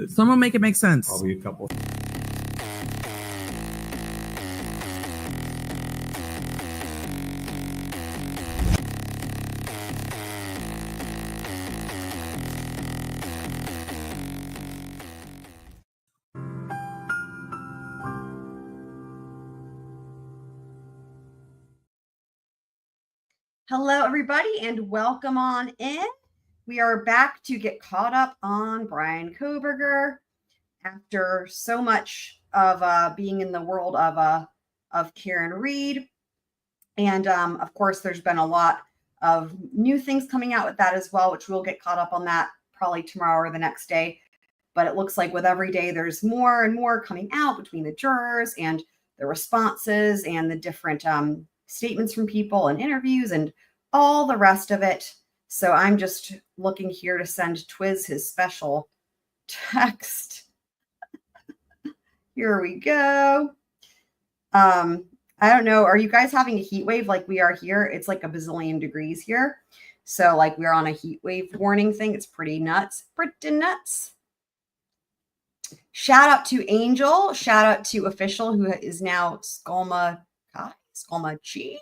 Someone make it make sense. Probably a couple. Hello, everybody, and welcome on in. We are back to get caught up on Bryan Kohberger after so much of being in the world of Karen Read. And of course, there's been a lot of new things coming out with that as well, which we'll get caught up on that probably tomorrow or the next day. But it looks like with every day, there's more and more coming out between the jurors and the responses and the different statements from people and interviews and all the rest of it. So I'm just looking here to send Twiz his special text. Here we go. I don't know. Are you guys having a heat wave like we are here? It's like a bazillion degrees here. So like we're on a heat wave warning thing. It's pretty nuts. Pretty nuts. Shout out to Angel. Shout out to Official, who is now Skolma Chi.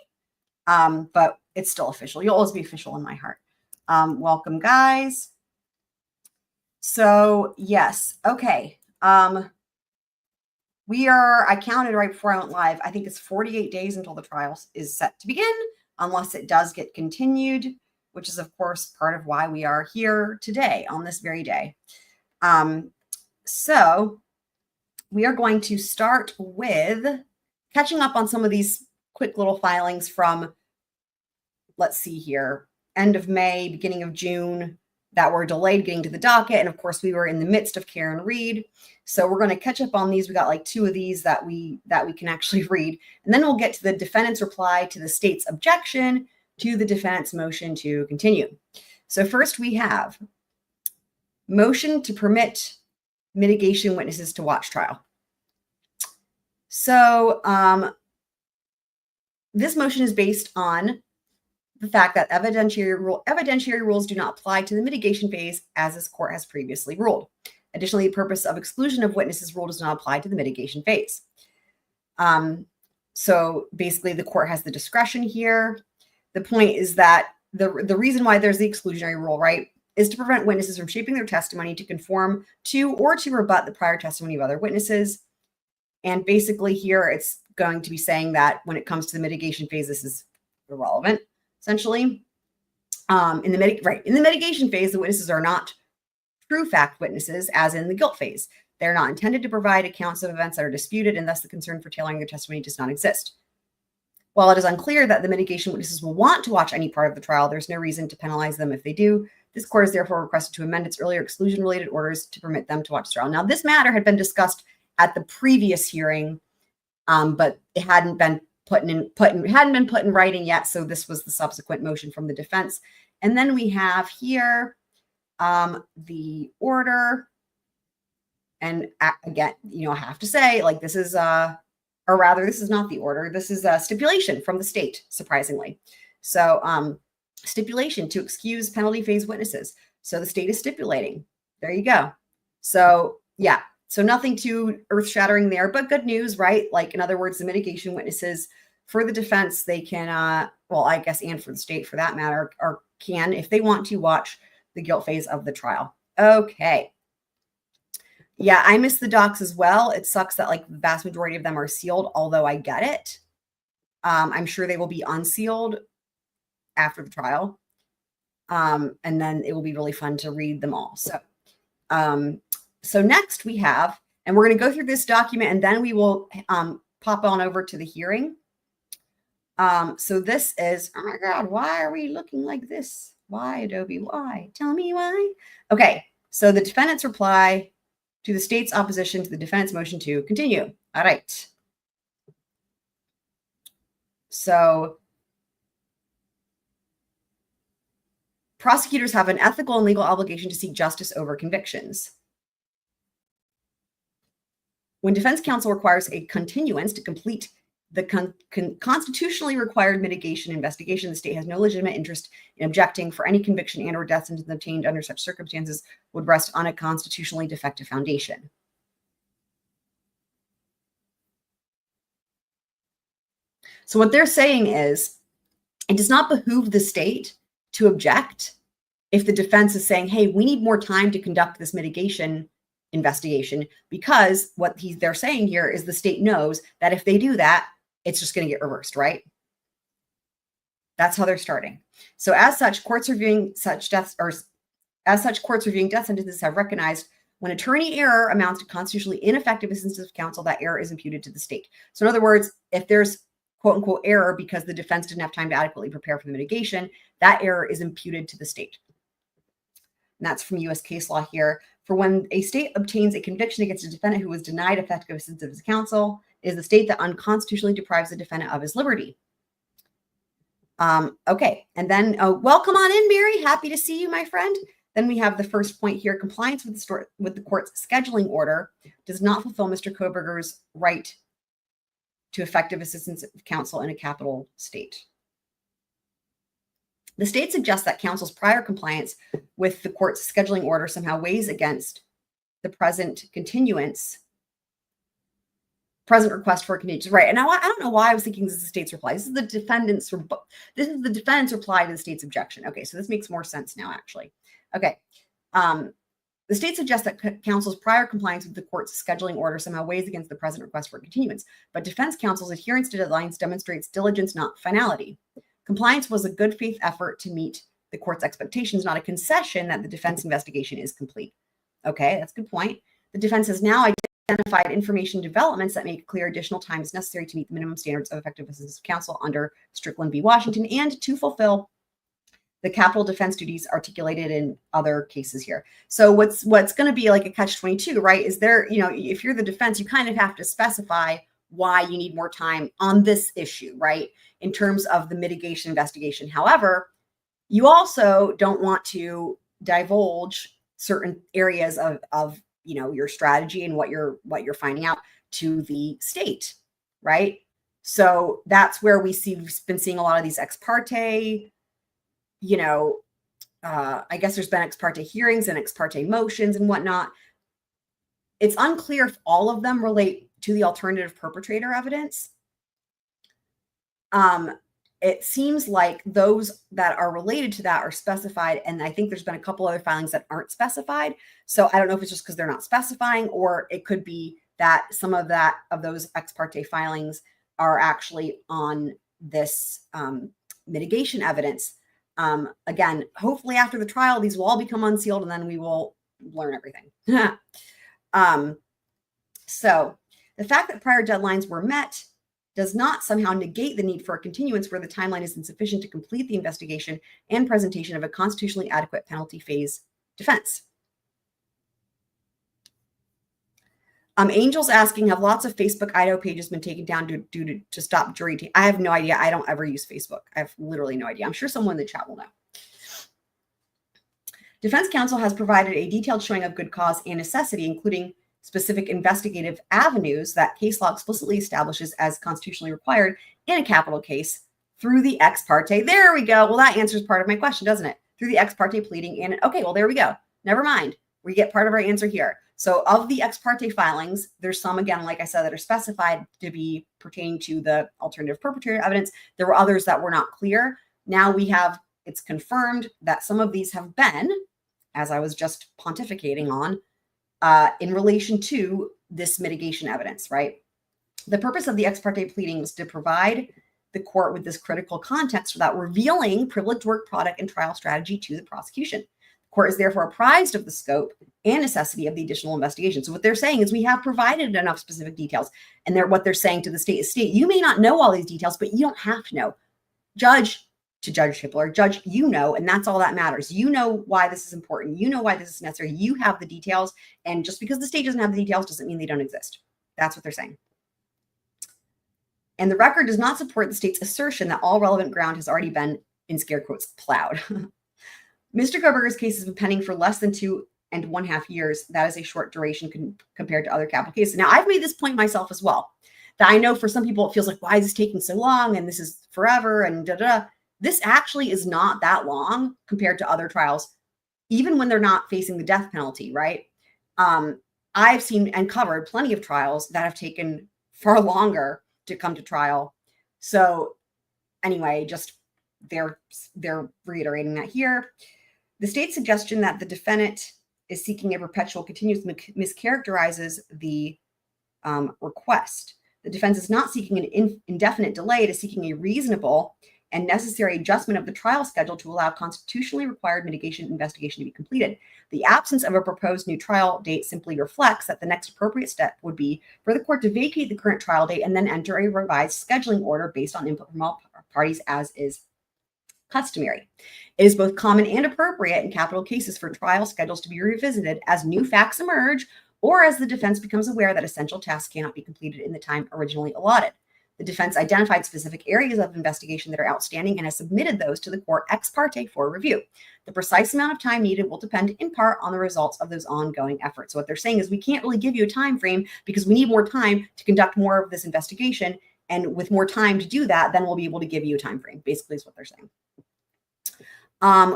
But it's still Official. You'll always be Official in my heart. Welcome, guys. So yes. Okay. I counted right before I went live. I think it's 48 days until the trial is set to begin, unless it does get continued, which is, of course, part of why we are here today on this very day. So we are going to start with catching up on some of these quick little filings from, let's see here, end of May, beginning of June, that were delayed getting to the docket. And of course, we were in the midst of Karen Read. So we're going to catch up on these. We got like 2 of these that we can actually read. And then we'll get to the defendant's reply to the state's objection to the defendant's motion to continue. So first we have motion to permit mitigation witnesses to watch trial. So this motion is based on the fact that evidentiary rules do not apply to the mitigation phase, as this court has previously ruled. Additionally, the purpose of exclusion of witnesses rule does not apply to the mitigation phase. So basically, the court has the discretion here. The point is that the reason why there's the exclusionary rule, right, is to prevent witnesses from shaping their testimony to conform to or to rebut the prior testimony of other witnesses. And basically here, it's going to be saying that when it comes to the mitigation phase, this is irrelevant. Essentially, in the mitigation phase, the witnesses are not true fact witnesses, as in the guilt phase. They're not intended to provide accounts of events that are disputed, and thus the concern for tailoring their testimony does not exist. While it is unclear that the mitigation witnesses will want to watch any part of the trial, there's no reason to penalize them if they do. This court is therefore requested to amend its earlier exclusion-related orders to permit them to watch the trial. Now, this matter had been discussed at the previous hearing, but it hadn't been put in writing yet. So this was the subsequent motion from the defense. And then we have here the order. And again, I have to say, like, this is, or rather, this is not the order. This is a stipulation from the state, surprisingly. So stipulation to excuse penalty phase witnesses. So the state is stipulating. There you go. So yeah. So nothing too earth-shattering there, but good news, right? Like, in other words, the mitigation witnesses for the defense, they can, well, I guess, and for the state for that matter, or can, if they want to, watch the guilt phase of the trial. Okay. Yeah, I miss the docs as well. It sucks that like the vast majority of them are sealed, although I get it. I'm sure they will be unsealed after the trial. And then it will be really fun to read them all. So next we have, and we're going to go through this document and then we will pop on over to the hearing. So this is, oh my God, why are we looking like this? Why, Adobe? Why? Tell me why. Okay, so the defendant's reply to the state's opposition to the defendant's motion to continue. All right. So prosecutors have an ethical and legal obligation to seek justice over convictions. When defense counsel requires a continuance to complete the constitutionally required mitigation investigation, the state has no legitimate interest in objecting for any conviction and or death sentence obtained under such circumstances would rest on a constitutionally defective foundation. So what they're saying is it does not behoove the state to object if the defense is saying, hey, we need more time to conduct this mitigation investigation, because what they're saying here is the state knows that if they do that, it's just going to get reversed, right? That's how they're starting. So as such, courts reviewing such deaths, or as such, courts reviewing death sentences have recognized when attorney error amounts to constitutionally ineffective assistance of counsel, that error is imputed to the state. So in other words, if there's quote unquote error because the defense didn't have time to adequately prepare for the mitigation, that error is imputed to the state. And that's from US case law here. For when a state obtains a conviction against a defendant who was denied effective assistance of his counsel, it is the state that unconstitutionally deprives the defendant of his liberty. Okay, and then welcome on in, Mary. Happy to see you, my friend. Then we have the first point here. Compliance with the court's scheduling order does not fulfill Mr. Kohberger's right to effective assistance of counsel in a capital state. The state suggests that counsel's prior compliance with the court's scheduling order somehow weighs against the present request for a continuance. Right. And now I don't know why I was thinking this is the state's reply. This is the defendant's reply to the state's objection. Okay, so this makes more sense now, actually. Okay. The state suggests that counsel's prior compliance with the court's scheduling order somehow weighs against the present request for continuance, but defense counsel's adherence to deadlines demonstrates diligence, not finality. Compliance was a good faith effort to meet the court's expectations, not a concession that the defense investigation is complete. Okay, that's a good point. The defense has now identified information developments that make clear additional time is necessary to meet the minimum standards of effective assistance of counsel under Strickland v. Washington and to fulfill the capital defense duties articulated in other cases here. So what's going to be like a catch-22, right? Is there, if you're the defense, you kind of have to specify why you need more time on this issue, right? In terms of the mitigation investigation. However, you also don't want to divulge certain areas of your strategy and what you're finding out to the state, right? So that's where we've been seeing a lot of these ex parte, I guess there's been ex parte hearings and ex parte motions and whatnot. It's unclear if all of them relate to the alternative perpetrator evidence. It seems like those that are related to that are specified. And I think there's been a couple other filings that aren't specified. So I don't know if it's just because they're not specifying, or it could be that some of those ex parte filings are actually on this mitigation evidence. Again, hopefully after the trial, these will all become unsealed and then we will learn everything. So the fact that prior deadlines were met does not somehow negate the need for a continuance where the timeline is insufficient to complete the investigation and presentation of a constitutionally adequate penalty phase defense. Angel's asking, have lots of Facebook Idaho pages been taken down to stop jury? I have no idea. I don't ever use Facebook. I have literally no idea. I'm sure someone in the chat will know. Defense counsel has provided a detailed showing of good cause and necessity, including specific investigative avenues that case law explicitly establishes as constitutionally required in a capital case through the ex parte. There we go. Well, that answers part of my question, doesn't it? Through the ex parte pleading. And okay, well, there we go. Never mind. We get part of our answer here. So of the ex parte filings, there's some, again, like I said, that are specified to be pertaining to the alternative perpetrator evidence. There were others that were not clear. Now it's confirmed that some of these have been, as I was just pontificating on, in relation to this mitigation evidence, right? The purpose of the ex parte pleading was to provide the court with this critical context without revealing privileged work product and trial strategy to the prosecution. The court is therefore apprised of the scope and necessity of the additional investigation. So what they're saying is we have provided enough specific details. And what they're saying to the state is, you may not know all these details, but you don't have to know. Judge Hippler, judge, and that's all that matters. You know why this is important. You know why this is necessary. You have the details. And just because the state doesn't have the details doesn't mean they don't exist. That's what they're saying. And the record does not support the state's assertion that all relevant ground has already been, in scare quotes, plowed. Mr. Kohberger's case has been pending for less than 2.5 years. That is a short duration compared to other capital cases. Now, I've made this point myself as well. that I know for some people it feels like, why is this taking so long? And this is forever and da da. This actually is not that long compared to other trials, even when they're not facing the death penalty, right? I've seen and covered plenty of trials that have taken far longer to come to trial. So anyway, just they're reiterating that here. The state's suggestion that the defendant is seeking a perpetual continuous mischaracterizes the request. The defense is not seeking an indefinite delay. It is seeking a reasonable and necessary adjustment of the trial schedule to allow constitutionally required mitigation investigation to be completed. The absence of a proposed new trial date simply reflects that the next appropriate step would be for the court to vacate the current trial date and then enter a revised scheduling order based on input from all parties, as is customary. It is both common and appropriate in capital cases for trial schedules to be revisited as new facts emerge or as the defense becomes aware that essential tasks cannot be completed in the time originally allotted. The defense identified specific areas of investigation that are outstanding and has submitted those to the court ex parte for review. The precise amount of time needed will depend in part on the results of those ongoing efforts. So what they're saying is we can't really give you a time frame because we need more time to conduct more of this investigation. And with more time to do that, then we'll be able to give you a time frame, basically is what they're saying.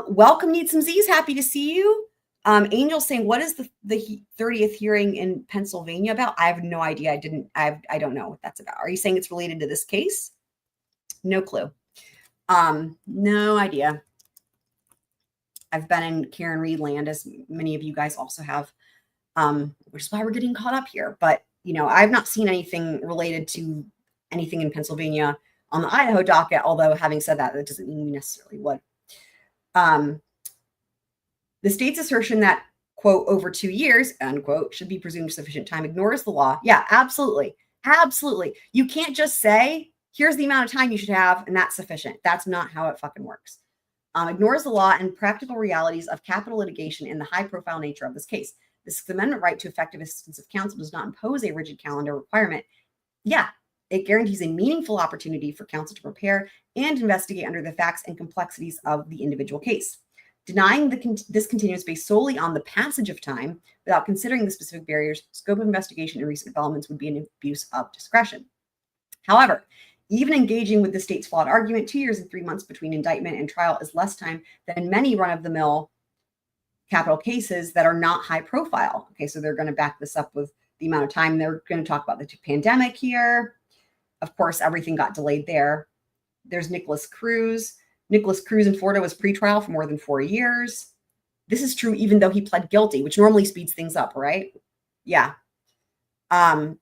Welcome, Need Some Z's. Happy to see you. Angel saying, what is the 30th hearing in Pennsylvania about? I have no idea. I don't know what that's about. Are you saying it's related to this case? No clue. No idea. I've been in Karen Reed land, as many of you guys also have, which is why we're getting caught up here. But, you know, I've not seen anything related to anything in Pennsylvania on the Idaho docket, although having said that, that doesn't mean we necessarily would. The state's assertion that, quote, over 2 years, unquote, should be presumed sufficient time ignores the law. Yeah, absolutely. Absolutely. You can't just say, here's the amount of time you should have, and that's sufficient. That's not how it fucking works. Ignores the law and practical realities of capital litigation and the high-profile nature of this case. The Sixth Amendment right to effective assistance of counsel does not impose a rigid calendar requirement. Yeah, it guarantees a meaningful opportunity for counsel to prepare and investigate under the facts and complexities of the individual case. Denying this continuance based solely on the passage of time without considering the specific barriers, scope of investigation, and recent developments would be an abuse of discretion. However, even engaging with the state's flawed argument, 2 years and 3 months between indictment and trial is less time than many run-of-the-mill capital cases that are not high profile. Okay, so they're going to back this up with the amount of time. They're going to talk about the pandemic here. Of course, everything got delayed there. There's Nicholas Cruz. Nicholas Cruz in Florida was pretrial for more than 4 years. This is true even though he pled guilty, which normally speeds things up, right? Yeah. And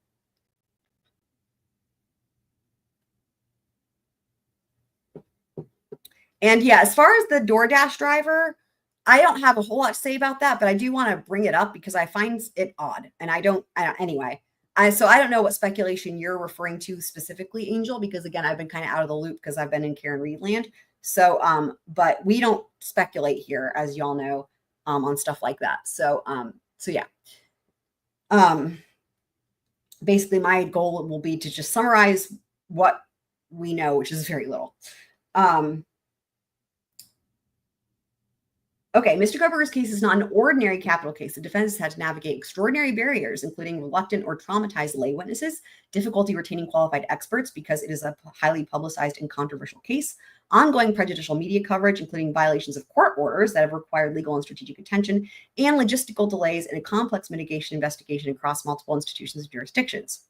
yeah, as far as the DoorDash driver, I don't have a whole lot to say about that, but I do want to bring it up because I find it odd. And anyway. So I don't know what speculation you're referring to specifically, Angel, because again, I've been kind of out of the loop because I've been in Karen Reed land. So, but we don't speculate here, as y'all know, on stuff like that. So yeah. Basically my goal will be to just summarize what we know, which is very little. Okay, Mr. Kohberger's case is not an ordinary capital case. The defense has had to navigate extraordinary barriers, including reluctant or traumatized lay witnesses, difficulty retaining qualified experts because it is a highly publicized and controversial case, ongoing prejudicial media coverage, including violations of court orders that have required legal and strategic attention, and logistical delays in a complex mitigation investigation across multiple institutions and jurisdictions.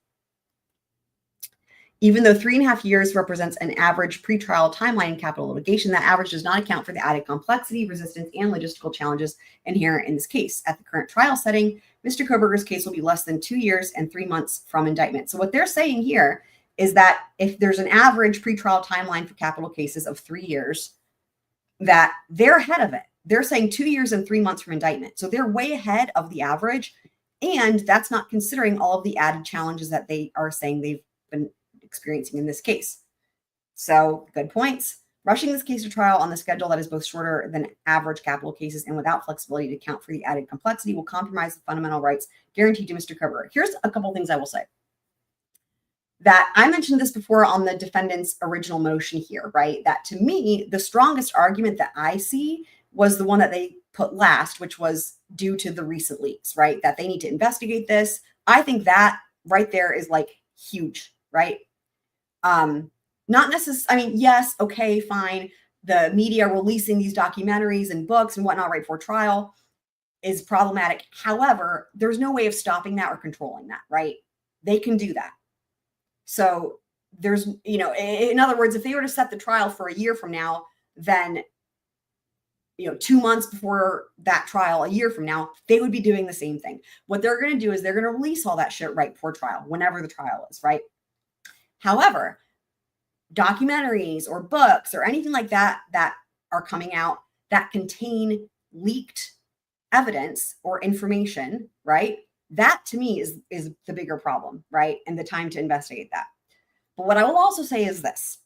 Even though 3.5 years represents an average pretrial timeline in capital litigation, that average does not account for the added complexity, resistance, and logistical challenges inherent in this case. At the current trial setting, Mr. Kohberger's case will be less than 2 years and 3 months from indictment. So what they're saying here is that if there's an average pretrial timeline for capital cases of 3 years, that they're ahead of it. They're saying 2 years and 3 months from indictment. So they're way ahead of the average. And that's not considering all of the added challenges that they are saying they've been experiencing in this case. So good points. Rushing this case to trial on the schedule that is both shorter than average capital cases and without flexibility to account for the added complexity will compromise the fundamental rights guaranteed to Mr. Kohberger. Here's a couple things I will say. That I mentioned this before on the defendant's original motion here, right? That to me, the strongest argument that I see was the one that they put last, which was due to the recent leaks, right? That they need to investigate this. I think that right there is like huge, right? Not necessarily, I mean, yes, okay, fine. The media releasing these documentaries and books and whatnot right before trial is problematic. However, there's no way of stopping that or controlling that, right? They can do that. So there's, in other words, if they were to set the trial for a year from now, then 2 months before that trial, a year from now, they would be doing the same thing. What they're going to do is they're going to release all that shit right before trial, whenever the trial is, right? However, documentaries or books or anything like that that are coming out that contain leaked evidence or information, right? That to me is the bigger problem, right? And the time to investigate that. But what I will also say is this.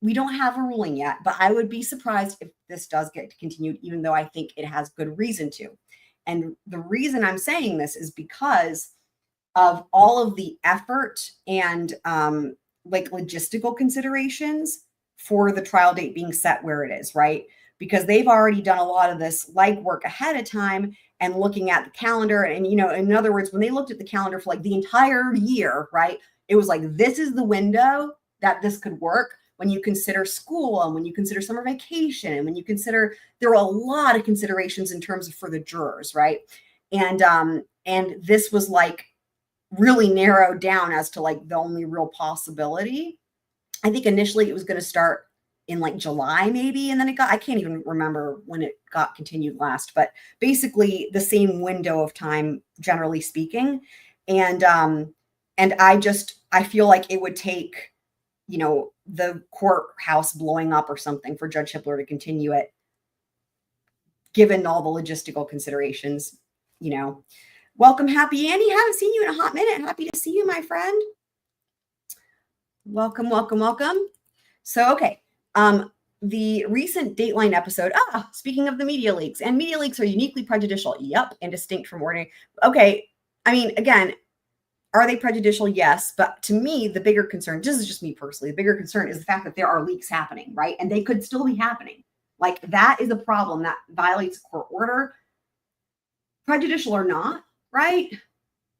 We don't have a ruling yet, but I would be surprised if this does get continued, even though I think it has good reason to. And the reason I'm saying this is because of all of the effort and logistical considerations for the trial date being set where it is, right? Because they've already done a lot of this legwork ahead of time and looking at the calendar. And, in other words, when they looked at the calendar for the entire year, right, it was this is the window that this could work when you consider school and when you consider summer vacation and when you consider, there were a lot of considerations in terms of for the jurors, right? And this was really narrowed down as to the only real possibility. I think initially it was going to start in July maybe, and then I can't even remember when it got continued last, but basically the same window of time, generally speaking. And I feel like it would take, the courthouse blowing up or something for Judge Hippler to continue it, given all the logistical considerations. Welcome, Happy Annie. Haven't seen you in a hot minute. Happy to see you, my friend. Welcome, welcome, welcome. So, okay. The recent Dateline episode. Speaking of the media leaks, and media leaks are uniquely prejudicial. Yep. And distinct from ordinary. Okay. I mean, again, are they prejudicial? Yes. But to me, the bigger concern, this is just me personally, the bigger concern is the fact that there are leaks happening, right? And they could still be happening. That is a problem that violates court order, prejudicial or not, right?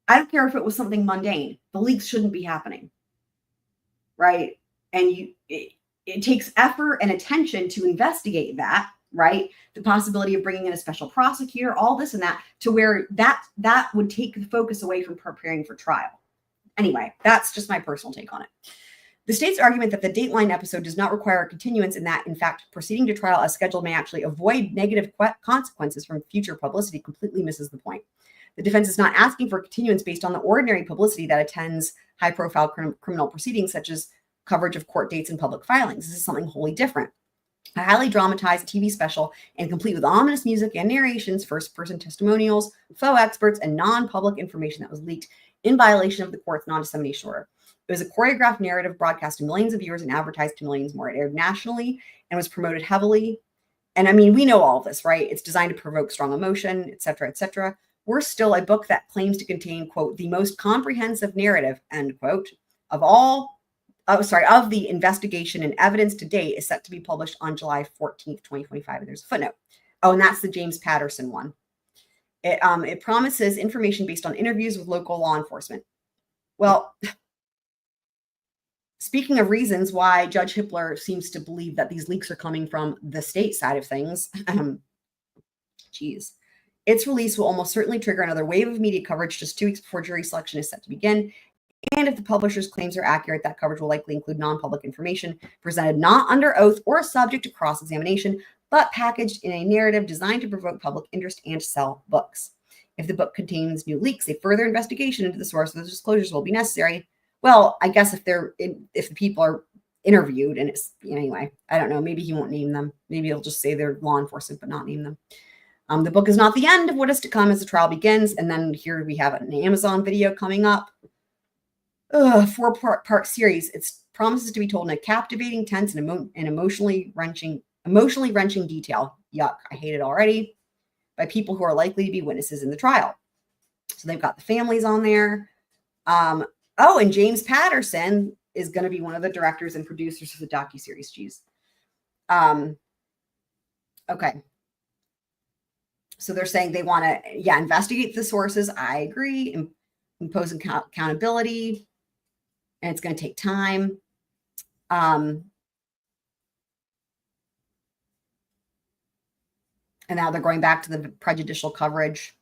I don't care if it was something mundane. The leaks shouldn't be happening, right? And it takes effort and attention to investigate that, right? The possibility of bringing in a special prosecutor, all this and that, to where that would take the focus away from preparing for trial. Anyway, that's just my personal take on it. The state's argument that the Dateline episode does not require a continuance and that, in fact, proceeding to trial as scheduled may actually avoid negative consequences from future publicity completely misses the point. The defense is not asking for continuance based on the ordinary publicity that attends high-profile criminal proceedings, such as coverage of court dates and public filings. This is something wholly different. A highly dramatized TV special and complete with ominous music and narrations, first-person testimonials, faux experts, and non-public information that was leaked in violation of the court's non-dissemination order. It was a choreographed narrative broadcast to millions of viewers and advertised to millions more. It aired nationally and was promoted heavily. And I mean, we know all of this, right? It's designed to provoke strong emotion, et cetera, et cetera. We're still a book that claims to contain, quote, the most comprehensive narrative, end quote, of the investigation and evidence to date is set to be published on July 14th, 2025. And there's a footnote. Oh, and that's the James Patterson one. It promises information based on interviews with local law enforcement. Well, speaking of reasons why Judge Hippler seems to believe that these leaks are coming from the state side of things, geez. Its release will almost certainly trigger another wave of media coverage just 2 weeks before jury selection is set to begin. And if the publisher's claims are accurate, that coverage will likely include non-public information presented not under oath or subject to cross-examination, but packaged in a narrative designed to provoke public interest and sell books. If the book contains new leaks, a further investigation into the source of those disclosures will be necessary. Well, I guess if the people are interviewed and it's, anyway, I don't know, maybe he won't name them. Maybe he'll just say they're law enforcement, but not name them. The book is not the end of what is to come as the trial begins. And then here we have an Amazon video coming up. 4-part series. It promises to be told in a captivating, tense, and emotionally wrenching detail. Yuck, I hate it already. By people who are likely to be witnesses in the trial. So they've got the families on there. And James Patterson is going to be one of the directors and producers of the docuseries. Geez. Okay. So they're saying they want to, investigate the sources. I agree. And impose accountability, and it's going to take time. And now they're going back to the prejudicial coverage.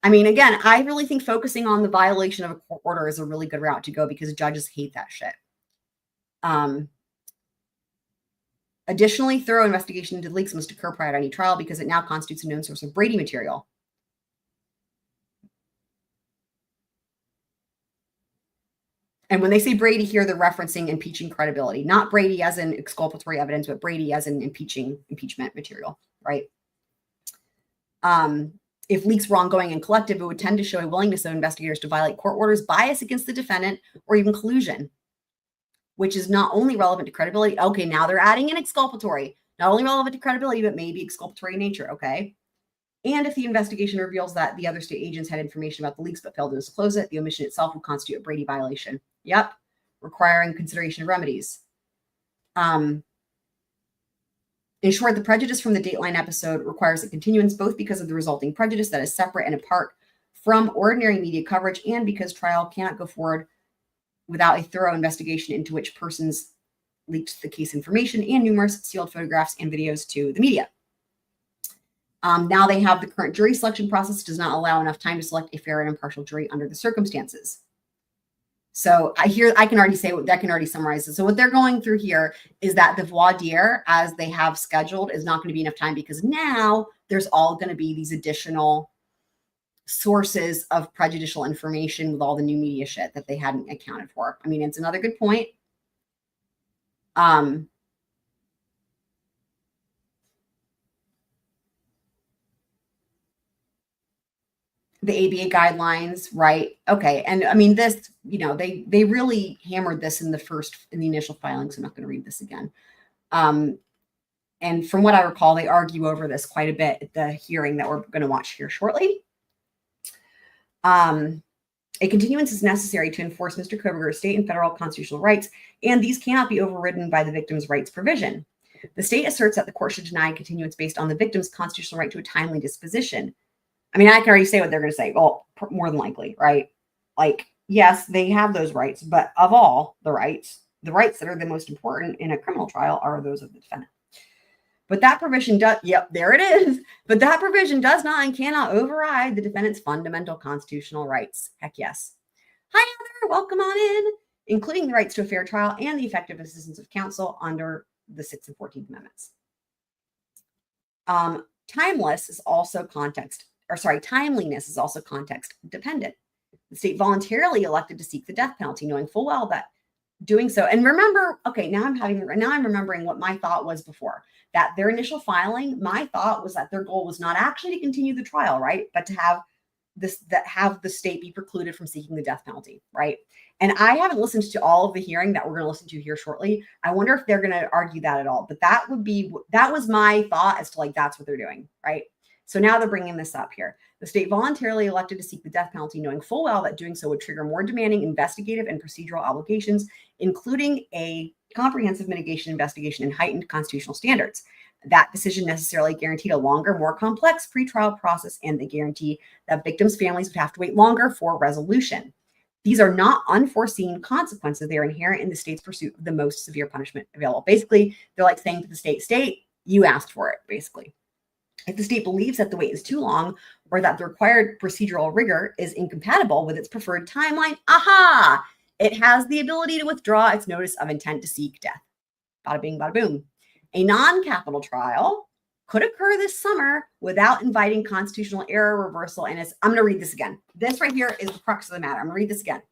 I mean, again, I really think focusing on the violation of a court order is a really good route to go because judges hate that shit. Additionally, thorough investigation into leaks must occur prior to any trial because it now constitutes a known source of Brady material. And when they say Brady here, they're referencing impeaching credibility, not Brady as in exculpatory evidence, but Brady as in impeachment material, right? If leaks were ongoing and collective, it would tend to show a willingness of investigators to violate court orders, bias against the defendant, or even collusion, which is not only relevant to credibility. Okay, now they're adding in exculpatory, not only relevant to credibility, but maybe exculpatory in nature, okay? And if the investigation reveals that the other state agents had information about the leaks but failed to disclose it, the omission itself will constitute a Brady violation. Yep, requiring consideration of remedies. In short, the prejudice from the Dateline episode requires a continuance both because of the resulting prejudice that is separate and apart from ordinary media coverage and because trial cannot go forward without a thorough investigation into which persons leaked the case information and numerous sealed photographs and videos to the media. Now they have the current jury selection process does not allow enough time to select a fair and impartial jury under the circumstances. So I can already say what that can already summarize it. So what they're going through here is that the voir dire, as they have scheduled, is not going to be enough time because now there's all going to be these additional sources of prejudicial information with all the new media shit that they hadn't accounted for. I mean, it's another good point. The ABA guidelines, right? Okay. And I mean, this, they really hammered this in the initial filings. I'm not going to read this again. And from what I recall, they argue over this quite a bit at the hearing that we're going to watch here shortly. A continuance is necessary to enforce Mr. Kohberger's state and federal constitutional rights, and these cannot be overridden by the victim's rights provision. The state asserts that the court should deny continuance based on the victim's constitutional right to a timely disposition. I mean, I can already say what they're going to say. Well, more than likely, right? Like, yes, they have those rights, but of all the rights that are the most important in a criminal trial are those of the defendant. But that provision does, yep, there it is. But that provision does not and cannot override the defendant's fundamental constitutional rights. Heck yes. Hi, Heather, welcome on in, including the rights to a fair trial and the effective assistance of counsel under the 6th and 14th Amendments. Timeliness is also context dependent. The state voluntarily elected to seek the death penalty, knowing full well that doing so, and remember, okay, now I'm remembering what my thought was before, that their initial filing, my thought was that their goal was not actually to continue the trial, right? But to have the state be precluded from seeking the death penalty, right? And I haven't listened to all of the hearing that we're going to listen to here shortly. I wonder if they're going to argue that at all, but that was my thought as to like, that's what they're doing, right? So now they're bringing this up here. The state voluntarily elected to seek the death penalty, knowing full well that doing so would trigger more demanding investigative and procedural obligations, including a comprehensive mitigation investigation and heightened constitutional standards. That decision necessarily guaranteed a longer, more complex pretrial process, and they guarantee that victims' families would have to wait longer for resolution. These are not unforeseen consequences. They are inherent in the state's pursuit of the most severe punishment available. Basically, they're like saying to the state, you asked for it, basically. If the state believes that the wait is too long or that the required procedural rigor is incompatible with its preferred timeline, it has the ability to withdraw its notice of intent to seek death. Bada bing, bada boom. A non-capital trial could occur this summer without inviting constitutional error, reversal, and I'm going to read this again. This right here is the crux of the matter. I'm going to read this again.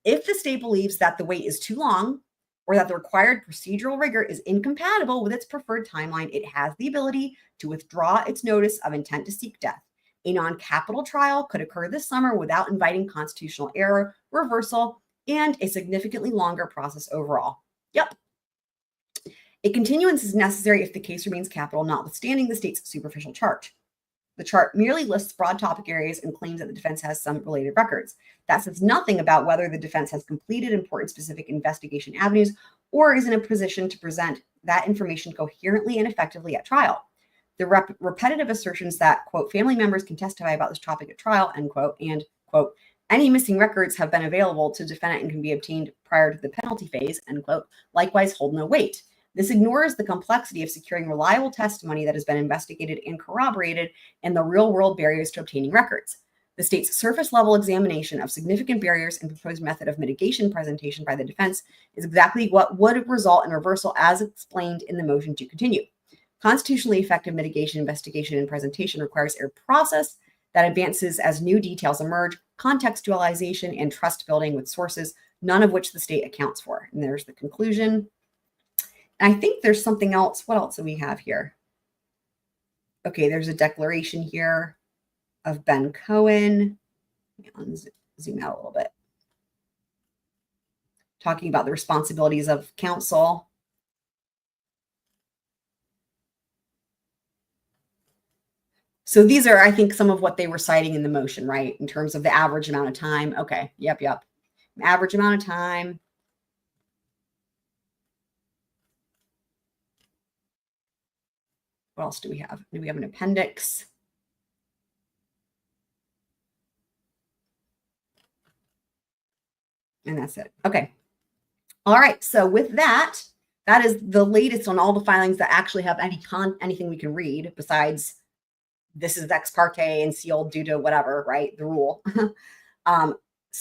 If the state believes that the wait is too long or that the required procedural rigor is incompatible with its preferred timeline, it has the ability to withdraw its notice of intent to seek death. A non-capital trial could occur this summer without inviting constitutional error, reversal, and a significantly longer process overall. Yep. A continuance is necessary if the case remains capital, notwithstanding the state's superficial charge. The chart merely lists broad topic areas and claims that the defense has some related records. That says nothing about whether the defense has completed important specific investigation avenues or is in a position to present that information coherently and effectively at trial. The repetitive assertions that, quote, family members can testify about this topic at trial, end quote, and, quote, Any missing records have been available to defendant and can be obtained prior to the penalty phase, end quote, likewise hold no weight. This ignores the complexity of securing reliable testimony that has been investigated and corroborated and the real-world barriers to obtaining records. The state's surface-level examination of significant barriers and proposed method of mitigation presentation by the defense is exactly what would result in reversal as explained in the motion to continue. Constitutionally effective mitigation, investigation, and presentation requires a process that advances as new details emerge, contextualization, and trust building with sources, none of which the state accounts for. And there's the conclusion. And I think there's something else. What else do we have here? Okay, there's a declaration here of Ben Cohen. Zoom out a little bit. Talking about the responsibilities of counsel. So these are, I think, some of what they were citing in the motion, right? In terms of the average amount of time. Okay, yep. Average amount of time. What else do we have? Do we have an appendix? And that's it. Okay. All right. So with that, that is the latest on all the filings that actually have anything we can read besides this is ex parte and sealed due to whatever, right? The rule. And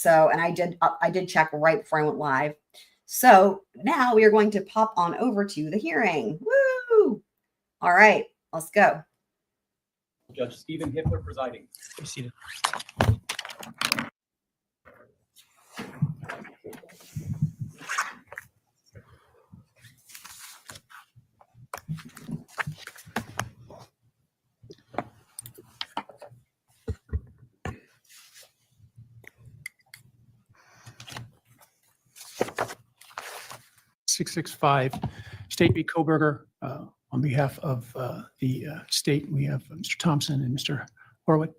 I did check right before I went live. So now we are going to pop on over to the hearing. Woo! All right, let's go. Judge Stephen Hippler presiding. Be seated. State v. Kohberger. On behalf of the state, we have Mr. Thompson and Mr. Horwick.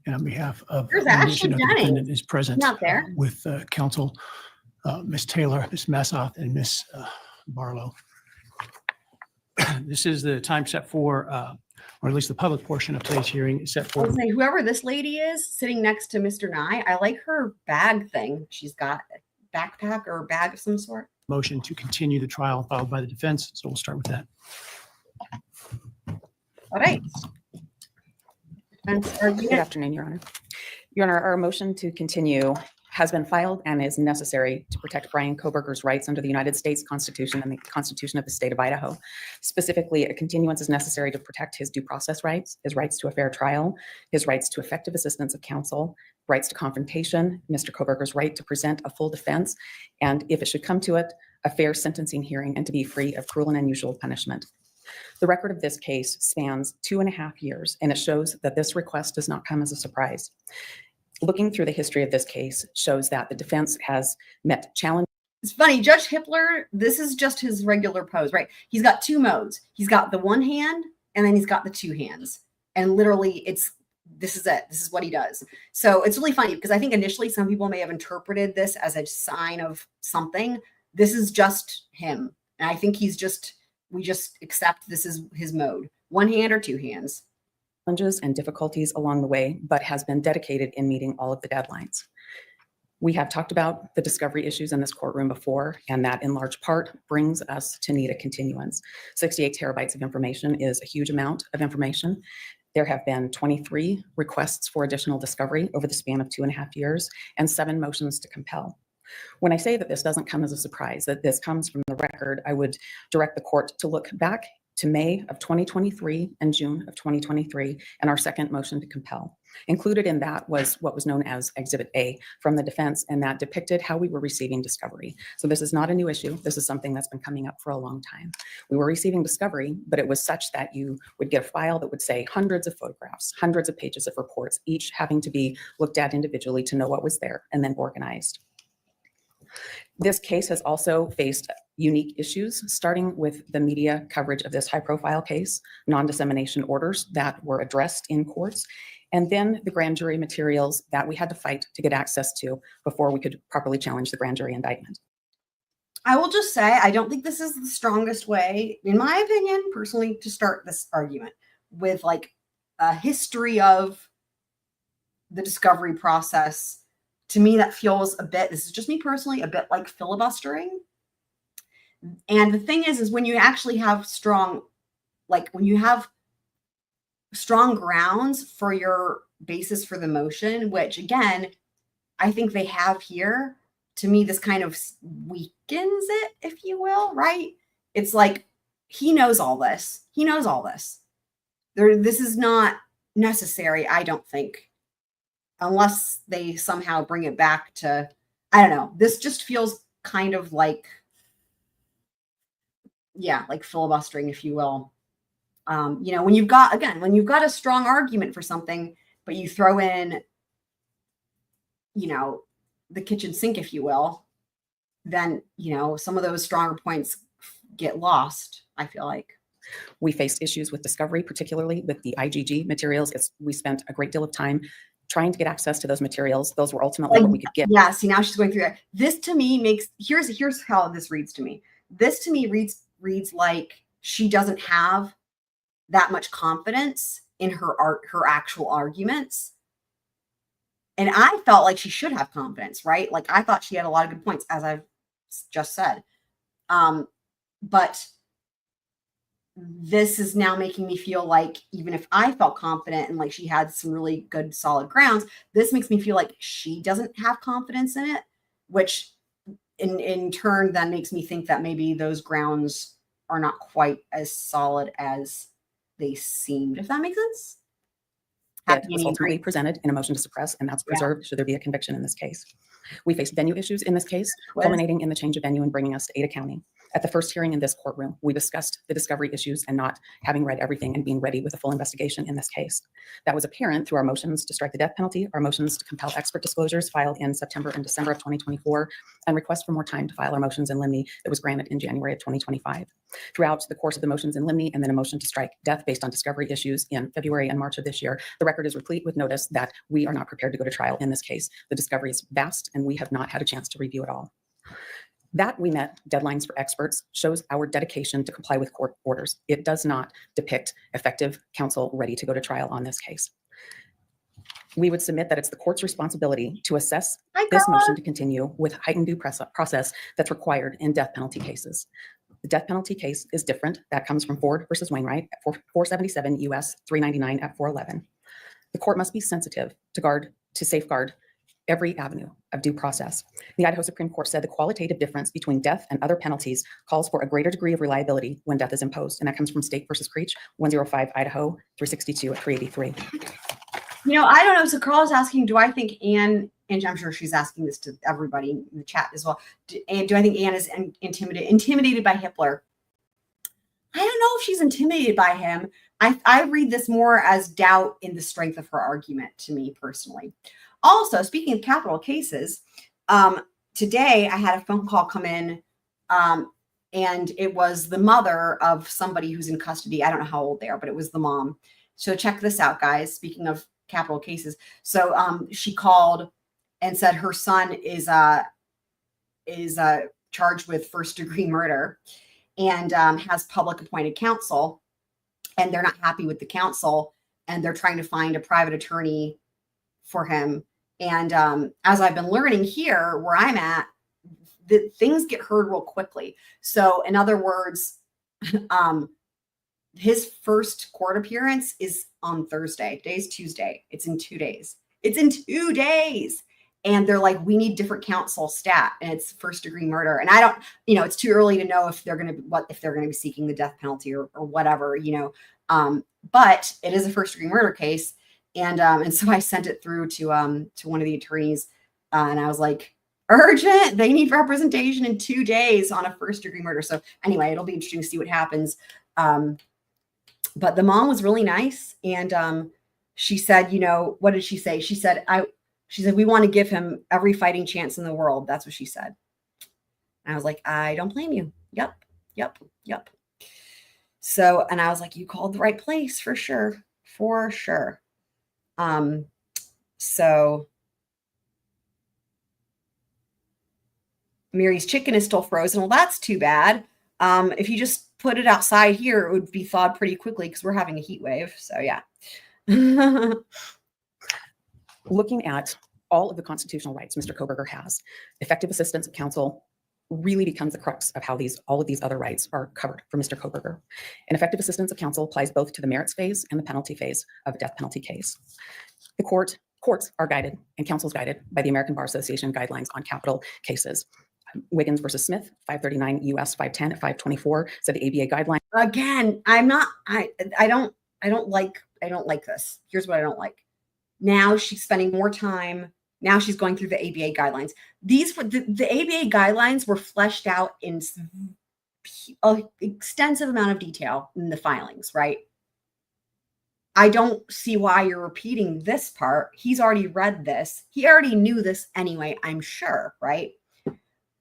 And on behalf of the defendant is present with counsel, Ms. Taylor, Ms. Massoth, and Ms. Barlow. This is the time set for, or at least the public portion of today's hearing is set for. I was saying, whoever this lady is sitting next to Mr. Nye, I like her bag thing. She's got a backpack or a bag of some sort. Motion to continue the trial filed by the defense. So we'll start with that. All right. Good afternoon, Your Honor. Your Honor, our motion to continue has been filed and is necessary to protect Bryan Kohberger's rights under the United States Constitution and the Constitution of the state of Idaho. Specifically, a continuance is necessary to protect his due process rights, his rights to a fair trial, his rights to effective assistance of counsel, rights to confrontation, Mr. Kohberger's right to present a full defense, and if it should come to it, a fair sentencing hearing and to be free of cruel and unusual punishment. The record of this case spans 2.5 years, and it shows that this request does not come as a surprise. Looking through the history of this case shows that the defense has met challenges. It's funny, Judge Hippler, this is just his regular pose, right? He's got two modes. He's got the one hand, and then he's got the two hands. And literally, this is it. This is what he does. So it's really funny because I think initially some people may have interpreted this as a sign of something. This is just him. And I think we just accept this is his mode. One hand or two hands. Challenges and difficulties along the way, but has been dedicated in meeting all of the deadlines. We have talked about the discovery issues in this courtroom before, and that in large part brings us to need a continuance. 68 terabytes of information is a huge amount of information. There have been 23 requests for additional discovery over the span of 2.5 years and 7 motions to compel. When I say that this doesn't come as a surprise, that this comes from the record, I would direct the court to look back to May of 2023 and June of 2023 and our second motion to compel. Included in that was what was known as Exhibit A from the defense, and that depicted how we were receiving discovery. So this is not a new issue. This is something that's been coming up for a long time. We were receiving discovery, but it was such that you would get a file that would say hundreds of photographs, hundreds of pages of reports, each having to be looked at individually to know what was there and then organized. This case has also faced unique issues, starting with the media coverage of this high-profile case, non-dissemination orders that were addressed in courts, and then the grand jury materials that we had to fight to get access to before we could properly challenge the grand jury indictment. I will just say, I don't think this is the strongest way, in my opinion, personally, to start this argument with like a history of the discovery process to me, that feels a bit, this is just me personally, a bit like filibustering. And the thing is when you actually have strong, like when you have strong grounds for your basis for the motion, which again, I think they have here, to me, this kind of weakens it, if you will, right? It's like, he knows all this. He knows all this. This is not necessary, I don't think, unless they somehow bring it back to, I don't know. This just feels kind of like, yeah, like filibustering, if you will. You know, when you've got a strong argument for something, but you throw in, you know, the kitchen sink, if you will, then, you know, some of those stronger points get lost, I feel like. We faced issues with discovery, particularly with the IGG materials. We spent a great deal of time trying to get access to those materials. Those were ultimately what we could get. Yeah, see, now she's going through that. This to me makes, here's how this reads to me. This to me reads like she doesn't have that much confidence in her actual arguments. And I felt like she should have confidence, right? Like I thought she had a lot of good points, as I've just said. But this is now making me feel like even if I felt confident and like she had some really good solid grounds, this makes me feel like she doesn't have confidence in it, which in turn then makes me think that maybe those grounds are not quite as solid as they seemed, if that makes sense. It was ultimately presented in a motion to suppress, and that's preserved should there be a conviction in this case. We faced venue issues in this case, culminating in the change of venue and bringing us to Ada County. At the first hearing in this courtroom, we discussed the discovery issues and not having read everything and being ready with a full investigation in this case. That was apparent through our motions to strike the death penalty, our motions to compel expert disclosures filed in September and December of 2024, and requests for more time to file our motions in limine that was granted in January of 2025. Throughout the course of the motions in limine and then a motion to strike death based on discovery issues in February and March of this year, the record is replete with notice that we are not prepared to go to trial in this case. The discovery is vast and we have not had a chance to review it all. That we met deadlines for experts shows our dedication to comply with court orders. It does not depict effective counsel ready to go to trial on this case. We would submit that it's the court's responsibility to assess this motion to continue with heightened due process that's required in death penalty cases. The death penalty case is different. That comes from Ford versus Wainwright at 477 U.S. 399 at 411. The court must be sensitive to safeguard every avenue of due process. The Idaho Supreme Court said the qualitative difference between death and other penalties calls for a greater degree of reliability when death is imposed. And that comes from State versus Creech, 105 Idaho 362 at 383. You know, I don't know. So Carl is asking, do I think Anne, and I'm sure she's asking this to everybody in the chat as well. Do I think Anne is intimidated by Hitler? I don't know if she's intimidated by him. I read this more as doubt in the strength of her argument, to me personally. Also, speaking of capital cases, today I had a phone call come in, and it was the mother of somebody who's in custody. I don't know how old they are, but it was the mom. So check this out, guys. Speaking of capital cases. So she called and said her son is charged with first-degree murder and has public appointed counsel, and they're not happy with the counsel, and they're trying to find a private attorney for him. And as I've been learning here where I'm at, things get heard real quickly. So in other words, his first court appearance is on Thursday. Today's Tuesday. It's in 2 days. It's in 2 days. And they're like, we need different counsel stat, and it's first degree murder. And I don't, it's too early to know if they're going to be seeking the death penalty or whatever, but it is a first degree murder case. And so I sent it through to one of the attorneys, and I was like, urgent, they need representation in 2 days on a first degree murder. So anyway, it'll be interesting to see what happens. But the mom was really nice. And she said, what did she say? She said, we want to give him every fighting chance in the world. That's what she said. And I was like, I don't blame you. Yep. So, and I was like, you called the right place for sure. So Mary's chicken is still frozen. Well, that's too bad. If you just put it outside here, it would be thawed pretty quickly because we're having a heat wave. So yeah. Looking at all of the constitutional rights Mr. Kohberger has. Effective assistance of counsel really becomes the crux of how all of these other rights are covered for Mr. Kohberger. And effective assistance of counsel applies both to the merits phase and the penalty phase of a death penalty case. The courts are guided and counsel is guided by the American Bar Association guidelines on capital cases. Wiggins versus Smith, 539 U.S. 510 at 524 said the ABA guideline. Again, I don't like this. Here's what I don't like. Now she's spending more time. Now she's going through the ABA guidelines. The ABA guidelines were fleshed out in an extensive amount of detail in the filings, right? I don't see why you're repeating this part. He's already read this. He already knew this anyway, I'm sure, right?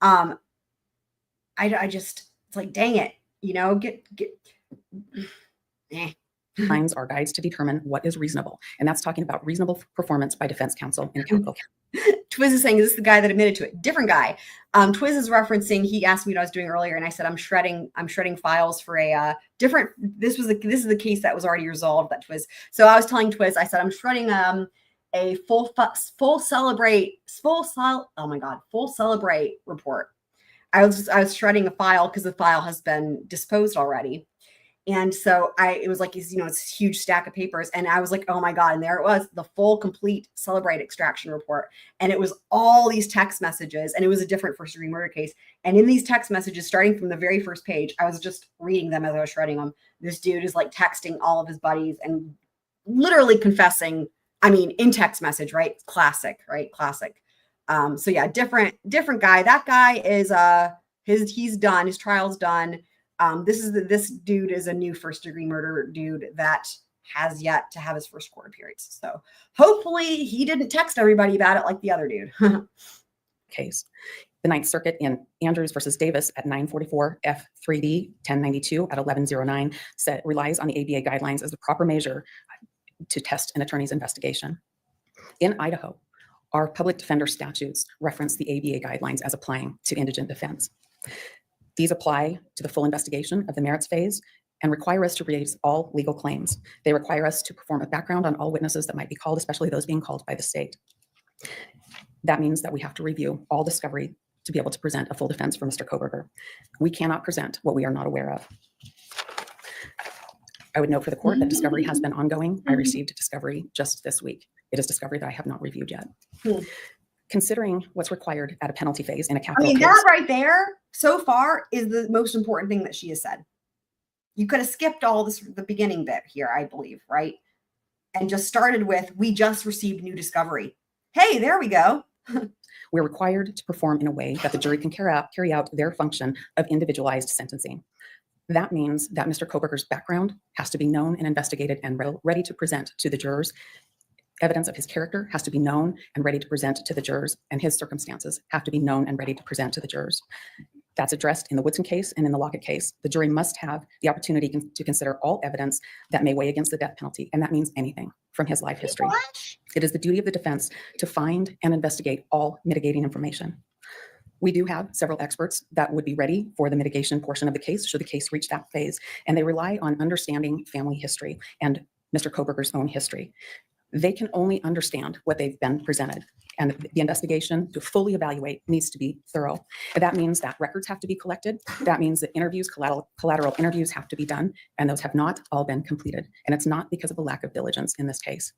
I just, it's like, dang it, Lines are guides to determine what is reasonable. And that's talking about reasonable performance by defense counsel in a capital case. Twiz is saying, is this the guy that admitted to it? Different guy. Twiz is referencing, he asked me what I was doing earlier, and I said, I'm shredding files for a different, this is the case that was already resolved, that Twiz. So I was telling Twiz, I said, I'm shredding a full celebrate report. I was shredding a file because the file has been disposed already. And so it was like, it's a huge stack of papers. And I was like, oh my God. And there it was, the full, complete Celebrate extraction report. And it was all these text messages, and it was a different first degree murder case. And in these text messages, starting from the very first page, I was just reading them as I was shredding them. This dude is like texting all of his buddies and literally confessing, in text message, right? Classic, right? Classic. So yeah, different guy. That guy is, he's done, his trial's done. This dude is a new first degree murder dude that has yet to have his first court appearance. So hopefully he didn't text everybody about it like the other dude. Case. The Ninth Circuit in Andrews versus Davis at 944 F3D 1092 at 1109 relies on the ABA guidelines as the proper measure to test an attorney's investigation. In Idaho, our public defender statutes reference the ABA guidelines as applying to indigent defense. These apply to the full investigation of the merits phase and require us to raise all legal claims. They require us to perform a background on all witnesses that might be called, especially those being called by the state. That means that we have to review all discovery to be able to present a full defense for Mr. Kohberger. We cannot present what we are not aware of. I would note for the court that discovery has been ongoing. I received discovery just this week. It is discovery that I have not reviewed yet. Considering what's required at a penalty phase in a capital case. That right there so far is the most important thing that she has said. You could have skipped all this, the beginning bit here, I believe, right? And just started with, we just received new discovery. Hey, there we go. We're required to perform in a way that the jury can carry out their function of individualized sentencing. That means that Mr. Kohberger's background has to be known and investigated and ready to present to the jurors. Evidence of his character has to be known and ready to present to the jurors, and his circumstances have to be known and ready to present to the jurors. That's addressed in the Woodson case and in the Lockett case. The jury must have the opportunity to consider all evidence that may weigh against the death penalty, and that means anything from his life history. It is the duty of the defense to find and investigate all mitigating information. We do have several experts that would be ready for the mitigation portion of the case should the case reach that phase, and they rely on understanding family history and Mr. Kohberger's own history. They can only understand what they've been presented, and the investigation to fully evaluate needs to be thorough. And that means that records have to be collected. That means that interviews, collateral interviews have to be done, and those have not all been completed. And it's not because of a lack of diligence in this case.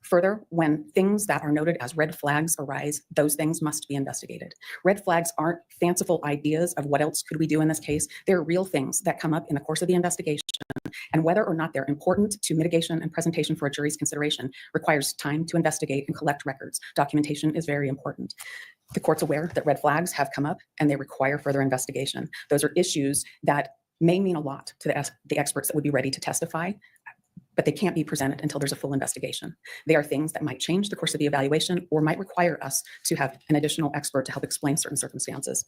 Further, when things that are noted as red flags arise, those things must be investigated. Red flags aren't fanciful ideas of what else could we do in this case. They're real things that come up in the course of the investigation, and whether or not they're important to mitigation and presentation for a jury's consideration requires time to investigate and collect records. Documentation is very important. The court's aware that red flags have come up and they require further investigation. Those are issues that may mean a lot to the experts that would be ready to testify, but they can't be presented until there's a full investigation. They are things that might change the course of the evaluation or might require us to have an additional expert to help explain certain circumstances.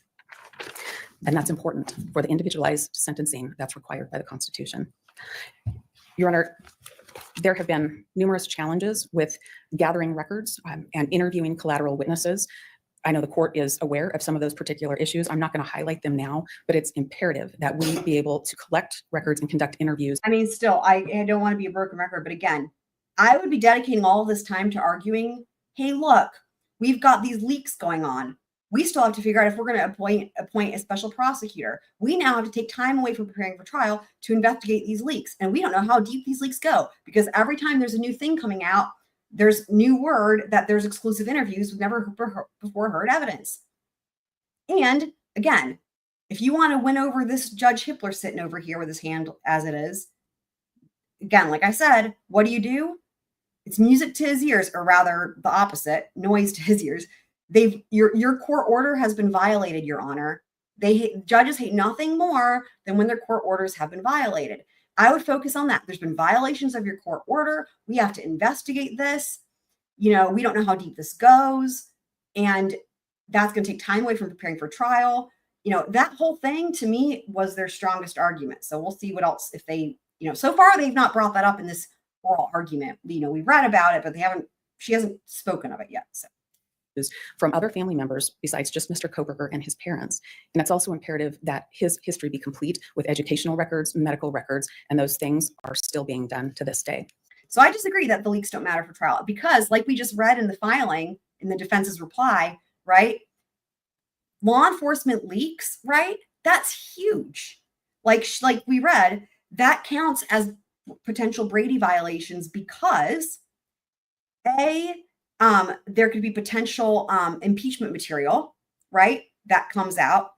And that's important for the individualized sentencing that's required by the Constitution. Your Honor, there have been numerous challenges with gathering records and interviewing collateral witnesses. I know the court is aware of some of those particular issues. I'm not going to highlight them now, but it's imperative that we be able to collect records and conduct interviews. Still, I don't want to be a broken record, but again, I would be dedicating all of this time to arguing, hey, look, We've got these leaks going on. We still have to figure out if we're going to appoint a special prosecutor. We now have to take time away from preparing for trial to investigate these leaks. And we don't know how deep these leaks go, because every time there's a new thing coming out, there's new word that there's exclusive interviews with never before heard evidence. And again, if you want to win over this Judge Hippler sitting over here with his hand as it is, again, like I said, what do? It's music to his ears, or rather the opposite, noise to his ears. Your court order has been violated, Your Honor. Judges hate nothing more than when their court orders have been violated. I would focus on that. There's been violations of your court order. We have to investigate this. We don't know how deep this goes. And that's going to take time away from preparing for trial. That whole thing to me was their strongest argument. So we'll see what else, if they, so far they've not brought that up in this oral argument. We've read about it, but she hasn't spoken of it yet. So. From other family members besides just Mr. Kohberger and his parents. And it's also imperative that his history be complete with educational records, medical records, and those things are still being done to this day. So I disagree that the leaks don't matter for trial, because like we just read in the filing, in the defense's reply, right? Law enforcement leaks, right? That's huge. Like we read, that counts as potential Brady violations because there could be potential impeachment material, right? That comes out.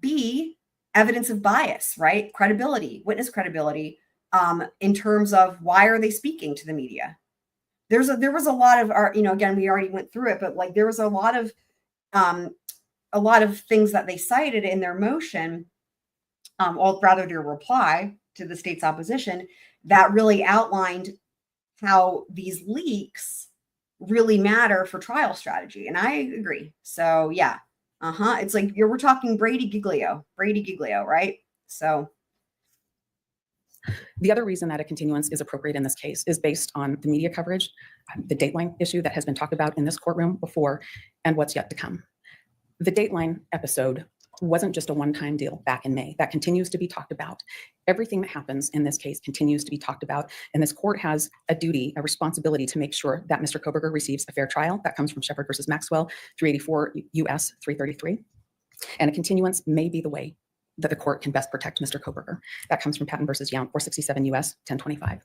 B, evidence of bias, right? Credibility, witness credibility, in terms of why are they speaking to the media? There was a lot of, again, we already went through it, but like there was a lot of things that they cited in their motion, or rather their reply to the state's opposition, that really outlined how these leaks really matter for trial strategy. And I agree. So yeah. It's like we're talking Brady Giglio, right? So. The other reason that a continuance is appropriate in this case is based on the media coverage, the Dateline issue that has been talked about in this courtroom before, and what's yet to come. The Dateline episode wasn't just a one-time deal back in May. That continues to be talked about. Everything that happens in this case continues to be talked about. And this court has a duty, a responsibility to make sure that Mr. Kohberger receives a fair trial. That comes from Shepard versus Maxwell, 384 U.S. 333. And a continuance may be the way that the court can best protect Mr. Kohberger. That comes from Patton versus Young, 467 U.S. 1025.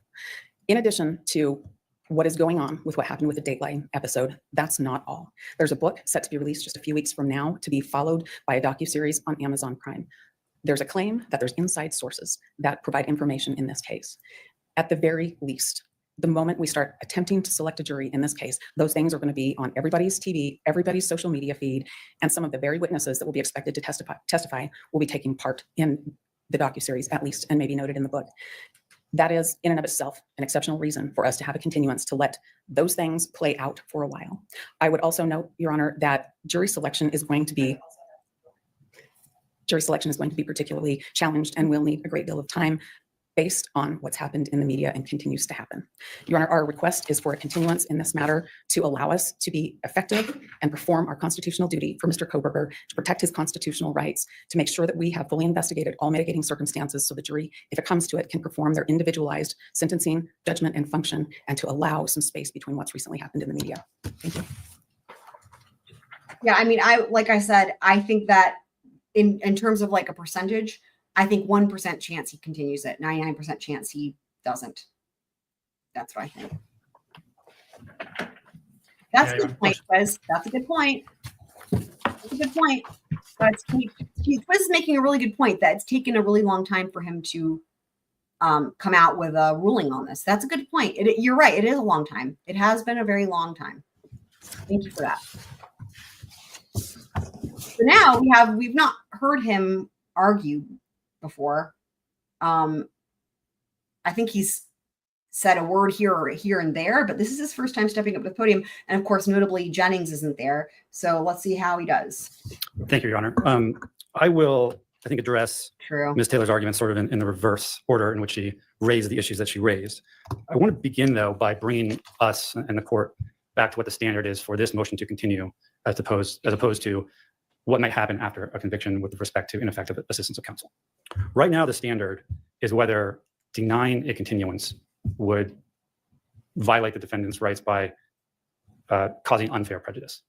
In addition to what is going on with what happened with the Dateline episode, that's not all. There's a book set to be released just a few weeks from now to be followed by a docuseries on Amazon Prime. There's a claim that there's inside sources that provide information in this case. At the very least, the moment we start attempting to select a jury in this case, those things are going to be on everybody's TV, everybody's social media feed, and some of the very witnesses that will be expected to testify will be taking part in the docuseries, at least, and maybe noted in the book. That is, in and of itself, an exceptional reason for us to have a continuance to let those things play out for a while. I would also note, Your Honor, that jury selection is going to be particularly challenged and will need a great deal of time based on what's happened in the media and continues to happen. Your Honor, our request is for a continuance in this matter to allow us to be effective and perform our constitutional duty for Mr. Kohberger, to protect his constitutional rights, to make sure that we have fully investigated all mitigating circumstances so the jury, if it comes to it, can perform their individualized sentencing, judgment, and function, and to allow some space between what's recently happened in the media. Thank you. Yeah, I mean, like I said, I think that in terms of like a percentage, I think 1% chance he continues it, 99% chance he doesn't. That's what I think. That's a good point, Quiz. That's a good point. That's a good point. But Quiz is making a really good point that it's taken a really long time for him to come out with a ruling on this. That's a good point. You're right. It is a long time. It has been a very long time. Thank you for that. So now we've not heard him argue before. I think he's said a word here and there, but this is his first time stepping up to the podium. And of course, notably, Jennings isn't there. So let's see how he does. Thank you, Your Honor. I will, I think, address Ms. Taylor's argument sort of in the reverse order in which she raised the issues that she raised. I want to begin, though, by bringing us and the court back to what the standard is for this motion to continue as opposed to what might happen after a conviction with respect to ineffective assistance of counsel. Right now, the standard is whether denying a continuance would violate the defendant's rights by causing unfair prejudice.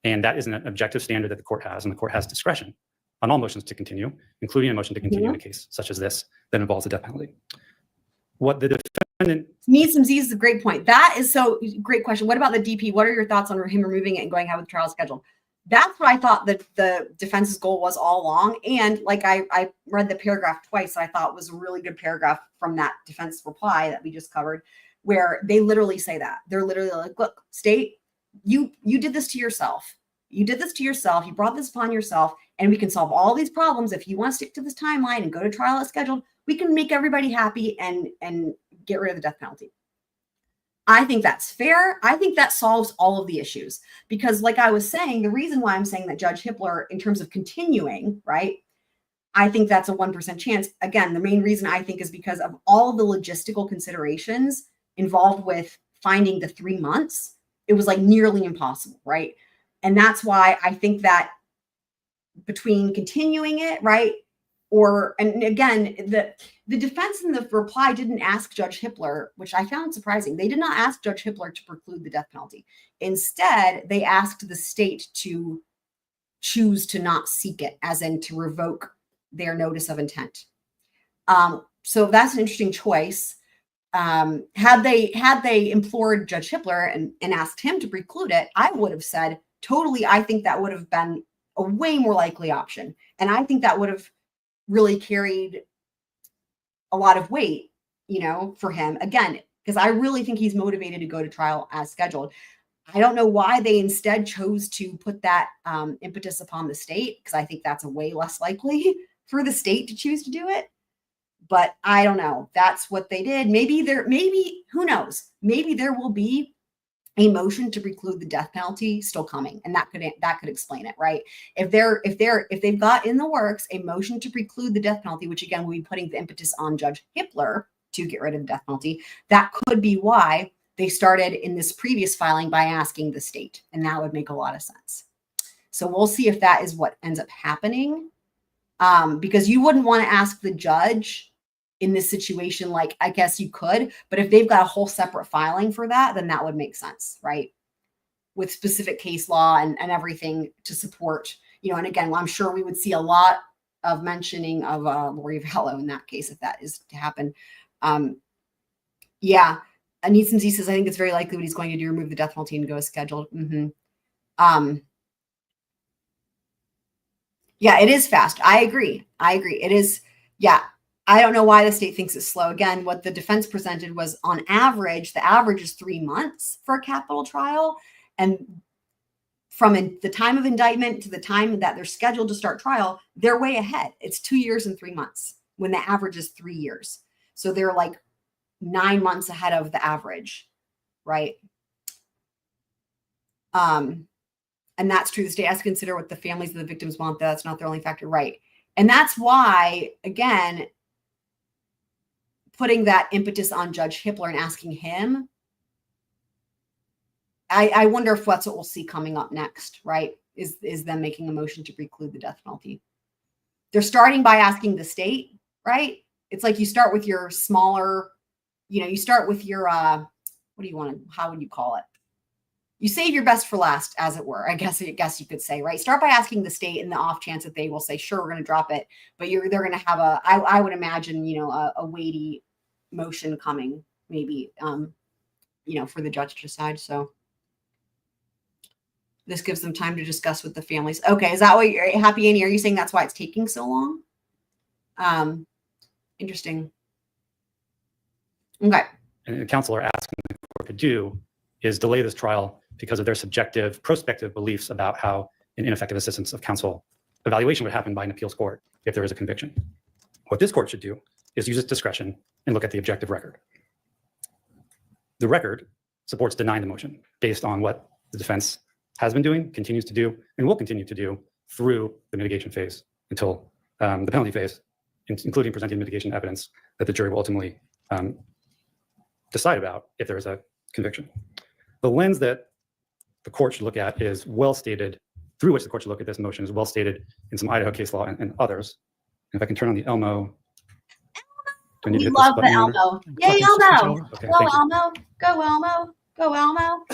And that is an objective standard that the court has, and the court has discretion on all motions to continue, including a motion to continue in a case such as this that involves the death penalty. What the defendant needs some Z's is a great point. That is so great question. What about the DP? What are your thoughts on him removing it and going ahead with the trial schedule? That's what I thought that the defense's goal was all along. And like I read the paragraph twice, I thought was a really good paragraph from that defense reply that we just covered, where they literally say that. They're literally like, look, state, you did this to yourself. You did this to yourself. You brought this upon yourself, and we can solve all these problems. If you want to stick to this timeline and go to trial as scheduled, we can make everybody happy and get rid of the death penalty. I think that's fair. I think that solves all of the issues, because like I was saying, the reason why I'm saying that Judge Hippler, in terms of continuing, right, I think that's a 1% chance. Again, the main reason I think is because of all of the logistical considerations involved with finding the 3 months. It was like nearly impossible, right? And that's why I think that between continuing it, right, and again, the defense in the reply didn't ask Judge Hippler, which I found surprising. They did not ask Judge Hippler to preclude the death penalty. Instead, they asked the state to choose to not seek it, as in to revoke their notice of intent. So that's an interesting choice. Had they implored Judge Hippler and asked him to preclude it, I would have said, totally, I think that would have been a way more likely option. And I think that would have really carried a lot of weight, for him. Again, because I really think he's motivated to go to trial as scheduled. I don't know why they instead chose to put that impetus upon the state, because I think that's a way less likely for the state to choose to do it. But I don't know. That's what they did. Maybe who knows? Maybe there will be a motion to preclude the death penalty still coming, and that could explain it, right? If they've got in the works a motion to preclude the death penalty, which again will be putting the impetus on Judge Hippler to get rid of the death penalty, that could be why they started in this previous filing by asking the state, and that would make a lot of sense. So we'll see if that is what ends up happening, because you wouldn't want to ask the judge in this situation, like, I guess you could, but if they've got a whole separate filing for that, then that would make sense, right? With specific case law and everything to support, and again, well, I'm sure we would see a lot of mentioning of Lori Vallow in that case, if that is to happen. Yeah. Anithan Z says, I think it's very likely what he's going to do, remove the death penalty and go as scheduled. Yeah, it is fast. I agree. It is. Yeah. I don't know why the state thinks it's slow. Again, what the defense presented was on average, the average is 3 months for a capital trial. And from the time of indictment to the time that they're scheduled to start trial, they're way ahead. It's 2 years and 3 months when the average is 3 years. So they're like 9 months ahead of the average, right? And that's true. The state has to consider what the families of the victims want. That's not their only factor, right? And that's why, again, putting that impetus on Judge Hippler and asking him, I wonder if that's what we'll see coming up next, right? Is them making a motion to preclude the death penalty. They're starting by asking the state, right? It's like you start with your smaller, you start with your, how would you call it? You save your best for last, as it were, I guess you could say, right? Start by asking the state in the off chance that they will say, sure, we're going to drop it. But they're going to have I would imagine, a weighty motion coming, maybe, for the judge to decide. So this gives them time to discuss with the families. Okay. Is that what you're happy, Annie? Are you saying that's why it's taking so long? Interesting. Okay. And the counsel are asking the court to do is delay this trial because of their subjective, prospective beliefs about how an ineffective assistance of counsel evaluation would happen by an appeals court if there is a conviction. What this court should do is use its discretion and look at the objective record. The record supports denying the motion based on what the defense has been doing, continues to do, and will continue to do through the mitigation phase until the penalty phase, including presenting mitigation evidence that the jury will ultimately decide about if there is a conviction. The lens that the court should look at is well stated, through which the court should look at this motion is well stated in some Idaho case law and others. And if I can turn on the Elmo. Do I need to hit love this the button Elmo. here? Yay, Elmo. Okay, Go thank you. Elmo. Go Elmo. Go Elmo.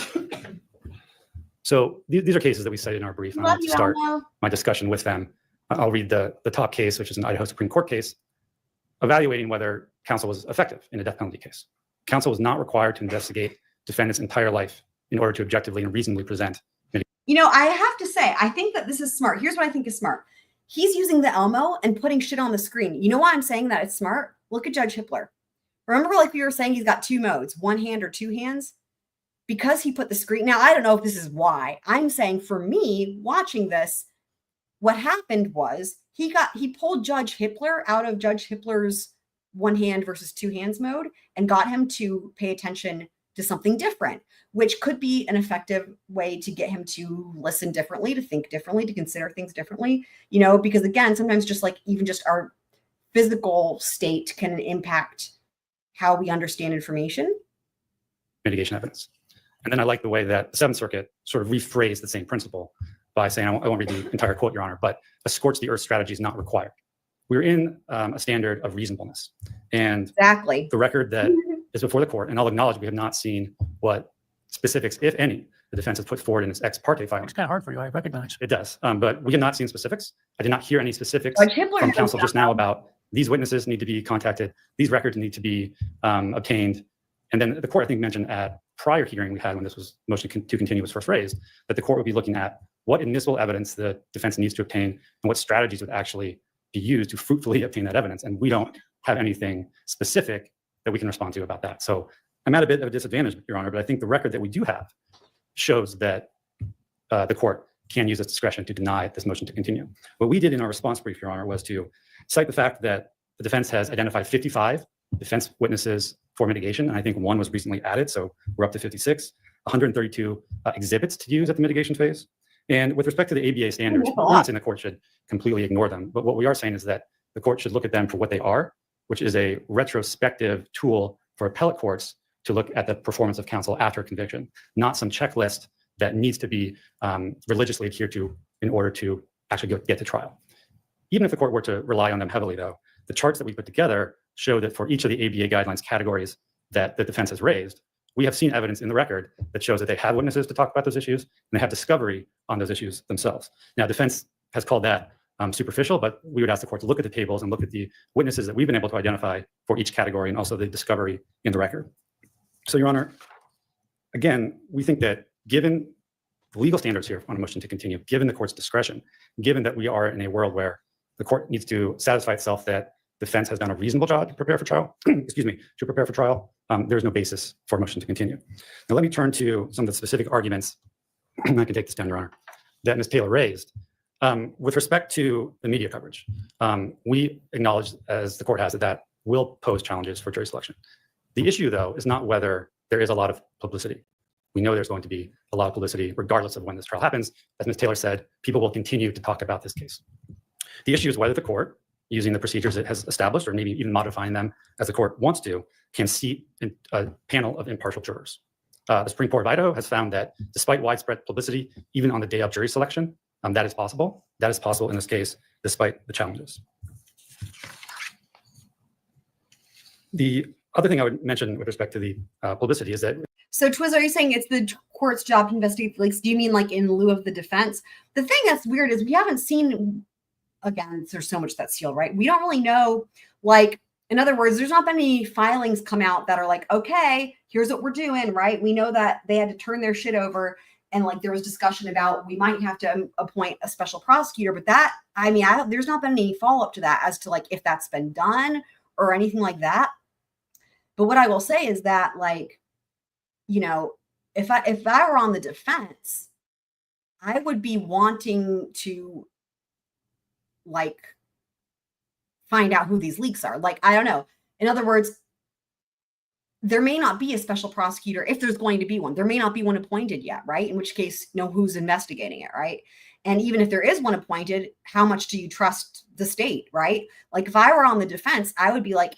So these are cases that we cited in our brief. And I want to start my discussion with them. I'll read the top case, which is an Idaho Supreme Court case, evaluating whether counsel was effective in a death penalty case. Counsel was not required to investigate defendant's entire life in order to objectively and reasonably present. You know, I have to say, I think that this is smart. Here's what I think is smart. He's using the Elmo and putting shit on the screen. You know why I'm saying that it's smart? Look at Judge Hippler. Remember, like we were saying, he's got two modes, one hand or two hands? Because he put the screen. Now, I don't know if this is why. I'm saying for me, watching this, what happened was he pulled Judge Hippler out of Judge Hippler's one hand versus two hands mode and got him to pay attention to something different, which could be an effective way to get him to listen differently, to think differently, to consider things differently, you know, because again, sometimes just like even just our physical state can impact how we understand information. Mitigation evidence. And then I like the way that the Seventh Circuit sort of rephrased the same principle by saying, I won't read the entire quote, Your Honor, but a scorch the earth strategy is not required. We're in a standard of reasonableness. And exactly the record that is before the court, and I'll acknowledge we have not seen what specifics, if any, the defense has put forward in its ex parte filing. It's kind of hard for you, I recognize. It does, but we have not seen specifics. I did not hear any specifics from counsel just now about these witnesses need to be contacted, these records need to be obtained. And then the court, I think, mentioned at prior hearing we had when this was motion to continue was first raised, that the court would be looking at what admissible evidence the defense needs to obtain and what strategies would actually be used to fruitfully obtain that evidence. And we don't have anything specific that we can respond to about that. So I'm at a bit of a disadvantage, Your Honor, but I think the record that we do have shows that the court can use its discretion to deny this motion to continue. What we did in our response brief, Your Honor, was to cite the fact that the defense has identified 55 defense witnesses for mitigation, and I think one was recently added, so we're up to 56, 132 exhibits to use at the mitigation phase. And with respect to the ABA standards, we're not saying the court should completely ignore them, but what we are saying is that the court should look at them for what they are, which is a retrospective tool for appellate courts to look at the performance of counsel after conviction, not some checklist that needs to be religiously adhered to in order to actually get to trial. Even if the court were to rely on them heavily, though, the charts that we put together show that for each of the ABA guidelines categories that the defense has raised, we have seen evidence in the record that shows that they have witnesses to talk about those issues and they have discovery on those issues themselves. Now, defense has called that superficial, but we would ask the court to look at the tables and look at the witnesses that we've been able to identify for each category and also the discovery in the record. So, Your Honor, again, we think that given the legal standards here on a motion to continue, given the court's discretion, given that we are in a world where the court needs to satisfy itself that defense has done a reasonable job to prepare for trial, there's no basis for a motion to continue. Now, let me turn to some of the specific arguments, and I can take this down, Your Honor, that Ms. Taylor raised. With respect to the media coverage, we acknowledge, as the court has it, that will pose challenges for jury selection. The issue, though, is not whether there is a lot of publicity. We know there's going to be a lot of publicity regardless of when this trial happens. As Ms. Taylor said, people will continue to talk about this case. The issue is whether the court, using the procedures it has established, or maybe even modifying them as the court wants to, can seat a panel of impartial jurors. The Supreme Court of Idaho has found that despite widespread publicity, even on the day of jury selection, that is possible. That is possible in this case, despite the challenges. The other thing I would mention with respect to the publicity is that. So, Twiz, are you saying it's the court's job to investigate? Like, do you mean like in lieu of the defense? The thing that's weird is we haven't seen. Again, there's so much that's sealed, right? We don't really know, like, in other words, there's not been any filings come out that are like, okay, here's what we're doing, right? We know that they had to turn their shit over. And like, there was discussion about, we might have to appoint a special prosecutor, but that, I mean, there's not been any follow up to that as to like, if that's been done or anything like that. But what I will say is that, like, you know, if I were on the defense, I would be wanting to, like, find out who these leaks are. Like, I don't know. In other words, there may not be a special prosecutor if there's going to be one. There may not be one appointed yet, right? In which case, know who's investigating it, right? And even if there is one appointed, how much do you trust the state, right? Like, if I were on the defense, I would be like,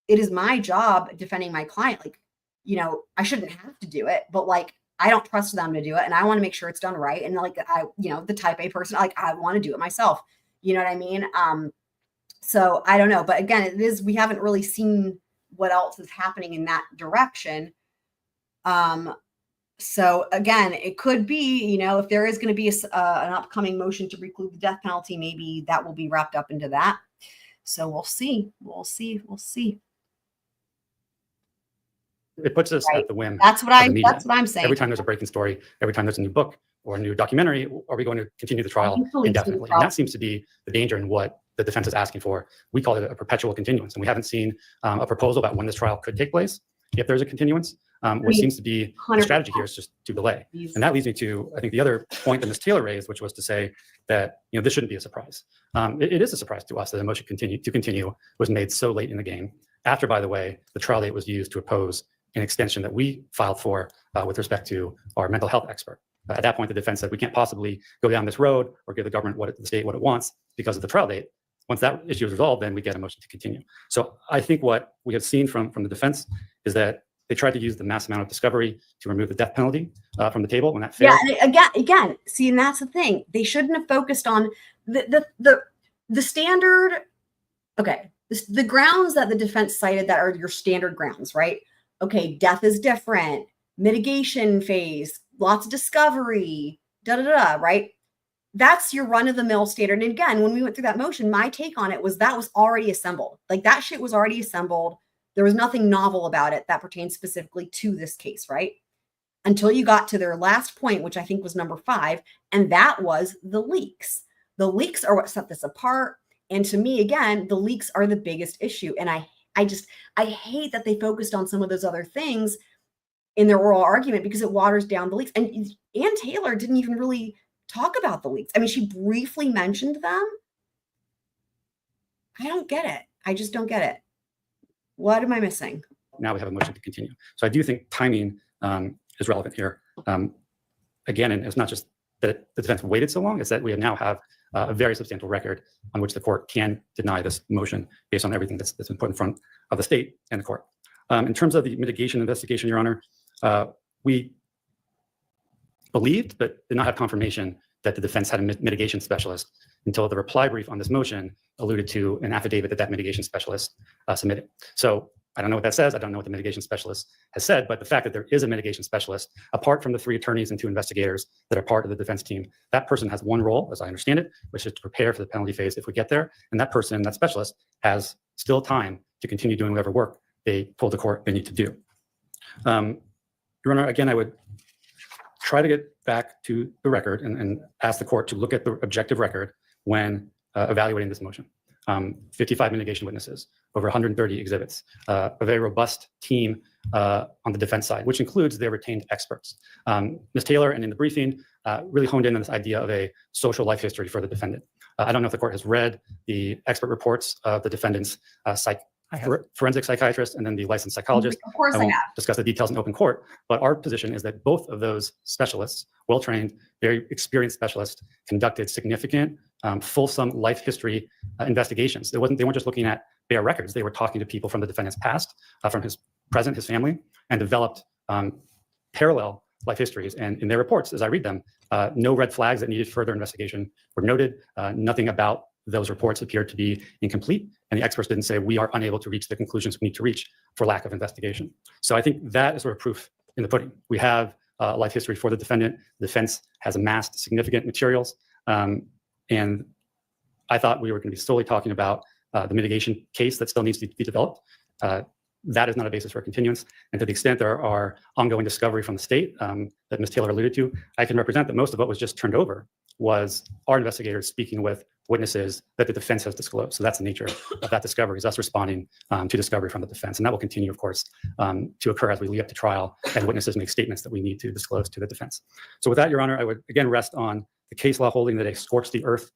it is my job defending my client. Like, you know, I shouldn't have to do it, but like, I don't trust them to do it. And I want to make sure it's done right. And like, you know, the type A person, like, I want to do it myself. You know what I mean? So I don't know. But again, we haven't really seen what else is happening in that direction. So again, it could be, you know, if there is going to be an upcoming motion to preclude the death penalty, maybe that will be wrapped up into that. So we'll see. We'll see. We'll see. It puts us at the whim. That's what I'm saying. Every time there's a breaking story, every time there's a new book or a new documentary, are we going to continue the trial indefinitely? And that seems to be the danger in what the defense is asking for. We call it a perpetual continuance, and we haven't seen a proposal about when this trial could take place if there's a continuance. What seems to be the strategy here is just to delay. And that leads me to, I think, the other point that Ms. Taylor raised, which was to say that, you know, this shouldn't be a surprise. It is a surprise to us that the motion to continue was made so late in the game, after, by the way, the trial date was used to oppose an extension that we filed for with respect to our mental health expert. At that point, the defense said we can't possibly go down this road or give the government the state what it wants because of the trial date. Once that issue is resolved, then we get a motion to continue. So I think what we have seen from the defense is that they tried to use the mass amount of discovery to remove the death penalty from the table when that failed. Yeah, and again, see, and that's the thing. They shouldn't have focused on the standard. Okay, the grounds that the defense cited that are your standard grounds, right? Okay, death is different, mitigation phase, lots of discovery, right? That's your run-of-the-mill standard. And again, when we went through that motion, my take on it was that was already assembled. Like, that shit was already assembled. There was nothing novel about it that pertains specifically to this case, right? Until you got to their last point, which I think was number 5, and that was the leaks. The leaks are what set this apart. And to me, again, the leaks are the biggest issue. And I hate that they focused on some of those other things in their oral argument because it waters down the leaks. And Ann Taylor didn't even really talk about the leaks. I mean, she briefly mentioned them. I don't get it. I just don't get it. What am I missing? Now we have a motion to continue. So I do think timing is relevant here. Again, and it's not just that the defense waited so long, it's that we now have a very substantial record on which the court can deny this motion based on everything that's been put in front of the state and the court. In terms of the mitigation investigation, Your Honor, we believed but did not have confirmation that the defense had a mitigation specialist until the reply brief on this motion alluded to an affidavit that mitigation specialist submitted. So I don't know what that says. I don't know what the mitigation specialist has said, but the fact that there is a mitigation specialist, apart from the 3 attorneys and 2 investigators that are part of the defense team, that person has one role, as I understand it, which is to prepare for the penalty phase if we get there. And that person, that specialist, has still time to continue doing whatever work they told the court they need to do. Your Honor, again, I would try to get back to the record and ask the court to look at the objective record when evaluating this motion. 55 mitigation witnesses, over 130 exhibits, a very robust team on the defense side, which includes their retained experts. Ms. Taylor, and in the briefing, really honed in on this idea of a social life history for the defendant. I don't know if the court has read the expert reports of the defendant's forensic psychiatrist and then the licensed psychologist. Of course, I won't have. discuss the details in open court, but our position is that both of those specialists, well-trained, very experienced specialists, conducted significant, fulsome life history investigations. They weren't just looking at bare records. They were talking to people from the defendant's past, from his present, his family, and developed parallel life histories. And in their reports, as I read them, no red flags that needed further investigation were noted. Nothing about those reports appeared to be incomplete, and the experts didn't say we are unable to reach the conclusions we need to reach for lack of investigation. So I think that is sort of proof in the pudding. We have life history for the defendant. The defense has amassed significant materials, and I thought we were going to be solely talking about the mitigation case that still needs to be developed. That is not a basis for continuance. And to the extent there are ongoing discovery from the state that Ms. Taylor alluded to, I can represent that most of what was just turned over was our investigators speaking with witnesses that the defense has disclosed. So that's the nature of that discovery, is us responding to discovery from the defense. And that will continue, of course, to occur as we lead up to trial and witnesses make statements that we need to disclose to the defense. So with that, Your Honor, I would again rest on the case law holding that a scorched the earth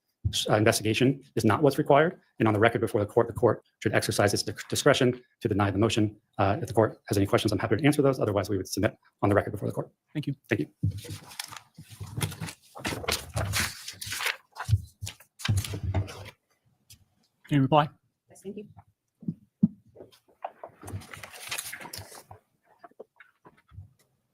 investigation is not what's required. And on the record before the court should exercise its discretion to deny the motion. If the court has any questions, I'm happy to answer those. Otherwise, we would submit on the record before the court. Thank you. Thank you. Any reply? Yes, thank you.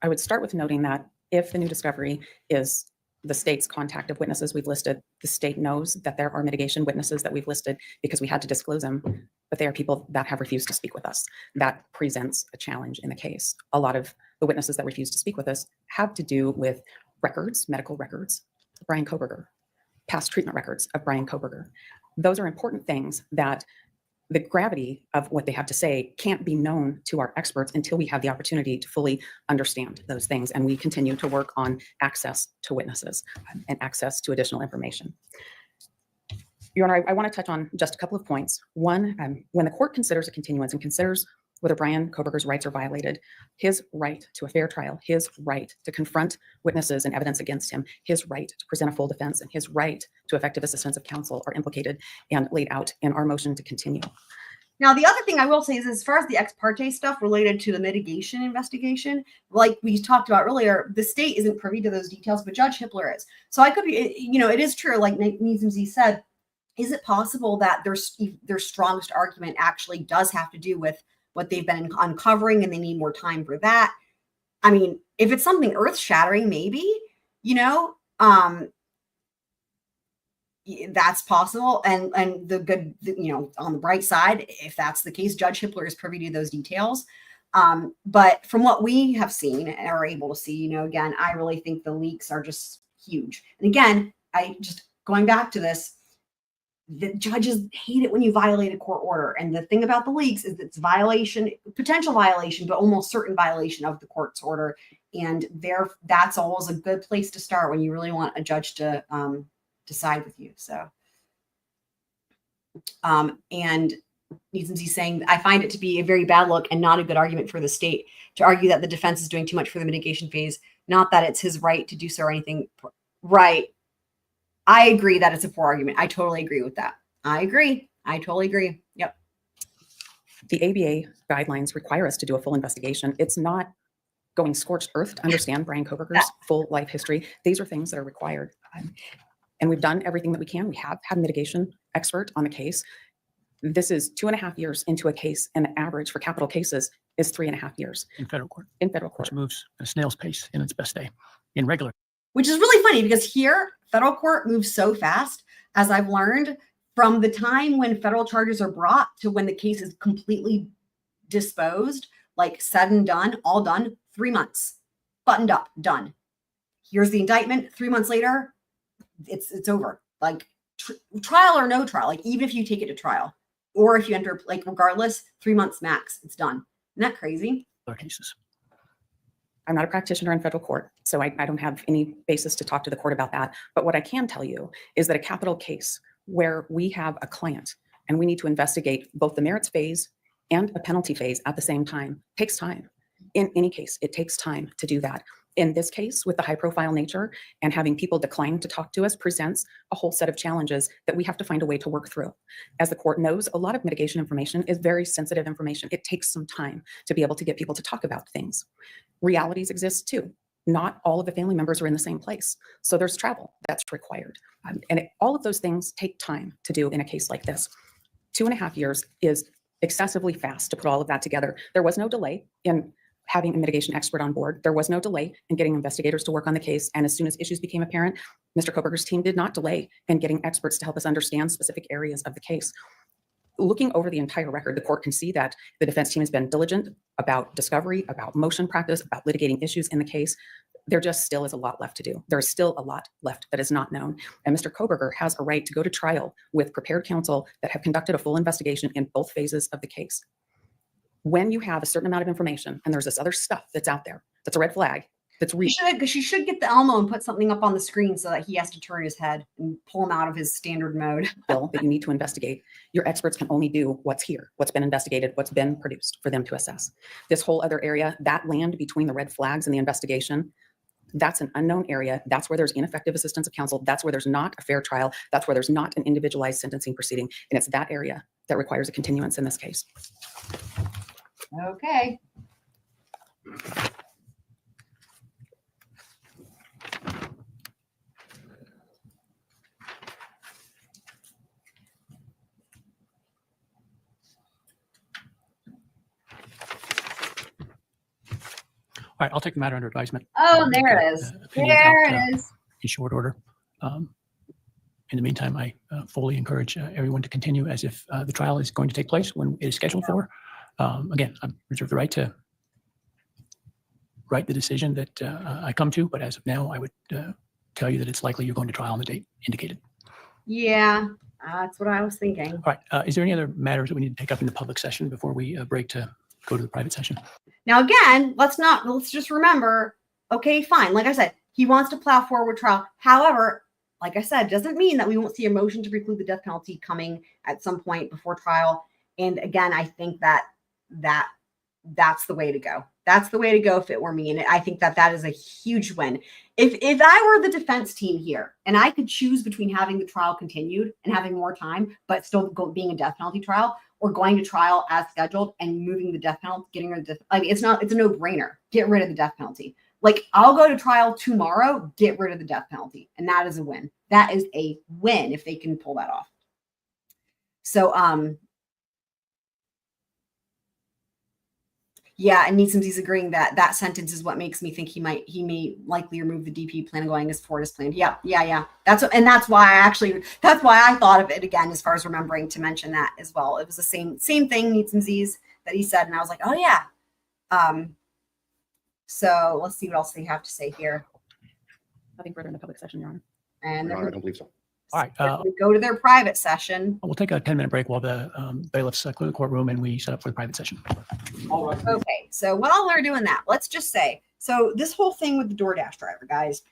I would start with noting that if the new discovery is the state's contact of witnesses we've listed, the state knows that there are mitigation witnesses that we've listed because we had to disclose them, but they are people that have refused to speak with us. That presents a challenge in the case. A lot of the witnesses that refuse to speak with us have to do with records, medical records, of Bryan Kohberger, past treatment records of Bryan Kohberger. Those are important things that the gravity of what they have to say can't be known to our experts until we have the opportunity to fully understand those things. And we continue to work on access to witnesses and access to additional information. Your Honor, I want to touch on just a couple of points. One, when the court considers a continuance and considers whether Bryan Kohberger's rights are violated, his right to a fair trial, his right to confront witnesses and evidence against him, his right to present a full defense, and his right to effective assistance of counsel are implicated and laid out in our motion to continue. Now, the other thing I will say is, as far as the ex parte stuff related to the mitigation investigation, like we talked about earlier, the state isn't privy to those details, but Judge Hippler is. So I could be, it is true, like Nizamzi said, is it possible that their strongest argument actually does have to do with what they've been uncovering and they need more time for that? I mean, if it's something earth shattering, maybe, that's possible. And the good, on the bright side, if that's the case, Judge Hippler is privy to those details. But from what we have seen and are able to see, again, I really think the leaks are just huge. And again, going back to this, the judges hate it when you violate a court order. And the thing about the leaks is it's potential violation, but almost certain violation of the court's order. And that's always a good place to start when you really want a judge to decide with you. So, and Nizamzi's saying, I find it to be a very bad look and not a good argument for the state to argue that the defense is doing too much for the mitigation phase. Not that it's his right to do so or anything. Right. I agree that it's a poor argument. I totally agree with that. I agree. I totally agree. Yep. The ABA guidelines require us to do a full investigation. It's not going scorched earth to understand Bryan Kohberger's full life history. These are things that are required. And we've done everything that we can. We have had a mitigation expert on the case. This is 2.5 years into a case, and the average for capital cases is 3.5 years. In federal court. In federal court. Which moves at a snail's pace in its best day. In regular. Which is really funny because here, federal court moves so fast, as I've learned, from the time when federal charges are brought to when the case is completely disposed, like said and done, all done, 3 months, buttoned up, done. Here's the indictment. 3 months later, it's over. Like trial or no trial, like even if you take it to trial, or if you enter, like regardless, 3 months max, it's done. Isn't that crazy? Other cases. I'm not a practitioner in federal court, so I don't have any basis to talk to the court about that. But what I can tell you is that a capital case where we have a client and we need to investigate both the merits phase and a penalty phase at the same time takes time. In any case, it takes time to do that. In this case, with the high profile nature and having people decline to talk to us presents a whole set of challenges that we have to find a way to work through. As the court knows, a lot of mitigation information is very sensitive information. It takes some time to be able to get people to talk about things. Realities exist too. Not all of the family members are in the same place. So there's travel that's required. All of those things take time to do in a case like this. 2.5 years is excessively fast to put all of that together. There was no delay in having a mitigation expert on board. There was no delay in getting investigators to work on the case. And as soon as issues became apparent, Mr. Kohberger's team did not delay in getting experts to help us understand specific areas of the case. Looking over the entire record, the court can see that the defense team has been diligent about discovery, about motion practice, about litigating issues in the case. There just still is a lot left to do. There is still a lot left that is not known. And Mr. Kohberger has a right to go to trial with prepared counsel that have conducted a full investigation in both phases of the case. When you have a certain amount of information and there's this other stuff that's out there, that's a red flag, that's real. She should get the Elmo and put something up on the screen so that he has to turn his head and pull him out of his standard mode. Bill, that you need to investigate. Your experts can only do what's here, what's been investigated, what's been produced for them to assess. This whole other area, that land between the red flags and the investigation, that's an unknown area. That's where there's ineffective assistance of counsel. That's where there's not a fair trial. That's where there's not an individualized sentencing proceeding. And it's that area that requires a continuance in this case. Okay. All right, I'll take the matter under advisement. Oh, there it is. There it is. In short order. In the meantime, I fully encourage everyone to continue as if the trial is going to take place when it is scheduled for. Again, I reserve the right to write the decision that I come to, but as of now, I would tell you that it's likely you're going to trial on the date indicated. Yeah, that's what I was thinking. All right. Is there any other matters that we need to take up in the public session before we break to go to the private session? Now, again, let's just remember, okay, fine. Like I said, he wants to plow forward trial. However, like I said, doesn't mean that we won't see a motion to preclude the death penalty coming at some point before trial. And again, I think that's the way to go. That's the way to go if it were me. And I think that is a huge win. If I were the defense team here and I could choose between having the trial continued and having more time, but still being a death penalty trial, or going to trial as scheduled and moving the death penalty, getting rid of the death, I mean, it's a no-brainer. Get rid of the death penalty. Like, I'll go to trial tomorrow, get rid of the death penalty. And that is a win. That is a win if they can pull that off. So, yeah, and Neesum's agreeing that sentence is what makes me think he may likely remove the DP plan going as forward as planned. Yeah. That's why I thought of it again, as far as remembering to mention that as well. It was the same thing, Neesum's that he said, and I was like, oh yeah. So let's see what else they have to say here. Nothing further in the public session, Your Honor. And Your Honor, I don't believe so. All right. we go to their private session. We'll take a 10-minute break while the bailiffs clear the courtroom and we set up for the private session. All right. Okay. So while we're doing that, let's just say, so this whole thing with the DoorDash driver, guys,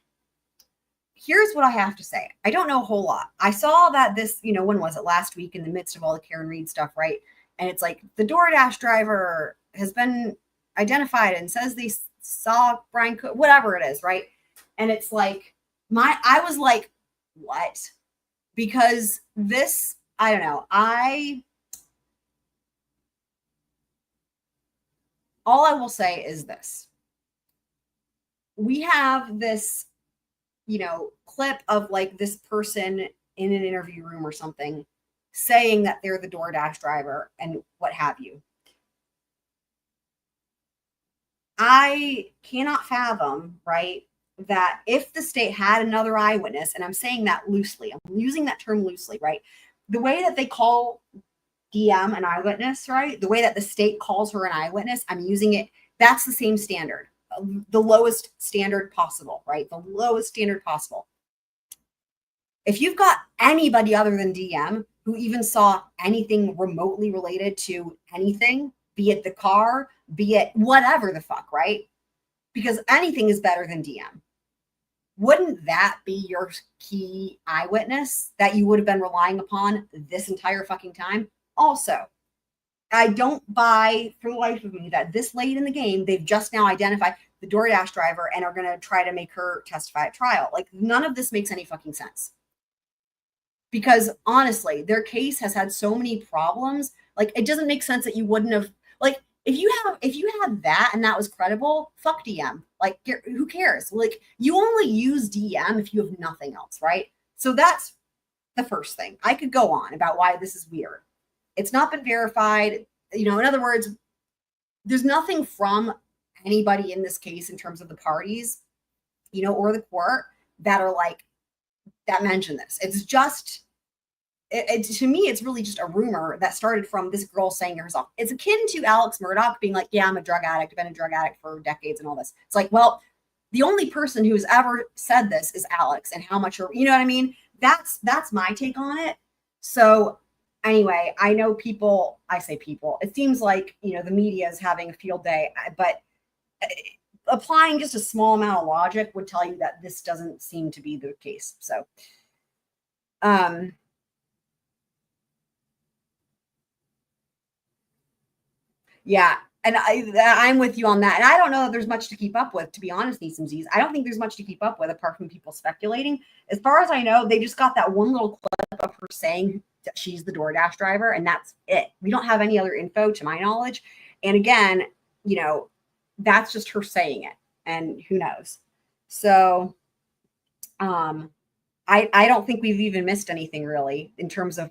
here's what I have to say. I don't know a whole lot. I saw that this, when was it, last week, in the midst of all the Karen Reed stuff, right? And it's like the DoorDash driver has been identified and says they saw Bryan, whatever it is, right? And it's like, I was like, what? Because this, I don't know, all I will say is this. We have this, clip of like this person in an interview room or something saying that they're the DoorDash driver and what have you. I cannot fathom, right, that if the state had another eyewitness, and I'm saying that loosely, I'm using that term loosely, right? The way that they call DM an eyewitness, right? The way that the state calls her an eyewitness, I'm using it. That's the same standard, the lowest standard possible, right? The lowest standard possible. If you've got anybody other than DM who even saw anything remotely related to anything, be it the car, be it whatever the fuck, right? Because anything is better than DM. Wouldn't that be your key eyewitness that you would have been relying upon this entire fucking time? Also, I don't buy for the life of me that this late in the game, they've just now identified the DoorDash driver and are going to try to make her testify at trial. Like, none of this makes any fucking sense. Because honestly, their case has had so many problems. Like, it doesn't make sense that you wouldn't have, like, if you had that and that was credible, fuck DM. Like, who cares? Like, you only use DM if you have nothing else, right? So that's the first thing. I could go on about why this is weird. It's not been verified. In other words, there's nothing from anybody in this case in terms of the parties, or the court that are like, that mention this. It's just, to me, it's really just a rumor that started from this girl saying herself. It's akin to Alex Murdaugh being like, yeah, I'm a drug addict. I've been a drug addict for decades and all this. It's like, well, the only person who's ever said this is Alex, and how much, you know what I mean? That's my take on it. So anyway, I know I say people, it seems like, the media is having a field day, but applying just a small amount of logic would tell you that this doesn't seem to be the case. So, yeah, and I'm with you on that. And I don't know that there's much to keep up with, to be honest, Neesum's. I don't think there's much to keep up with apart from people speculating. As far as I know, they just got that one little clip of her saying that she's the DoorDash driver, and that's it. We don't have any other info, to my knowledge. And again, that's just her saying it, and who knows? So, I don't think we've even missed anything really in terms of